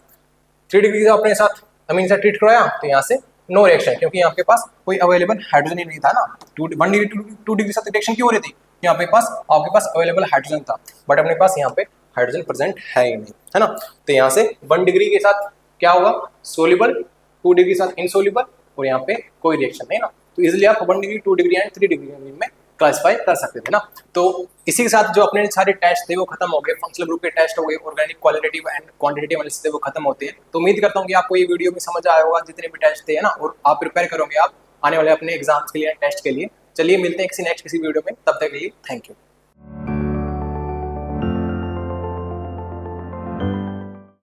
3 डिग्री से अपने साथ अमीन से ट्रीट करवाया तो यहाँ से नो रिएक्शन, क्योंकि यहाँ पे पास कोई अवेलेबल हाइड्रोजन ही नहीं था ना। 1 डिग्री 2 डिग्री साथ रिएक्शन क्यों हो रही थी, यहाँ पे पास आपके पास अवेलेबल हाइड्रोजन था, बट अपने पास यहाँ पे हाइड्रोजन प्रेजेंट है ही नहीं, है ना। तो यहाँ से 1 डिग्री के साथ क्या होगा सोल्यूबल, 2 डिग्री के साथ इनसोल्यूबल और यहाँ पे कोई रिएक्शन नहीं ना। तो इजिली आप 1 डिग्री 2 डिग्री एंड 3 डिग्री में क्लासिफाई कर सकते थे ना। तो इसी के साथ जो अपने सारे टेस्ट थे वो खत्म हो गए, फंक्शनल ग्रुप के टेस्ट हो गए, organic qualitative and quantitative analysis थे वो खत्म होते हैं। तो उम्मीद करता हूँ कि आपको ये वीडियो में समझ आया होगा जितने भी टेस्ट थे, है ना, और आप प्रिपेयर करोगे आप आने वाले अपने एग्जाम्स के लिए, टेस्ट के लिए। चलिए मिलते हैं किसी वीडियो में, तब तक के लिए थैंक यू।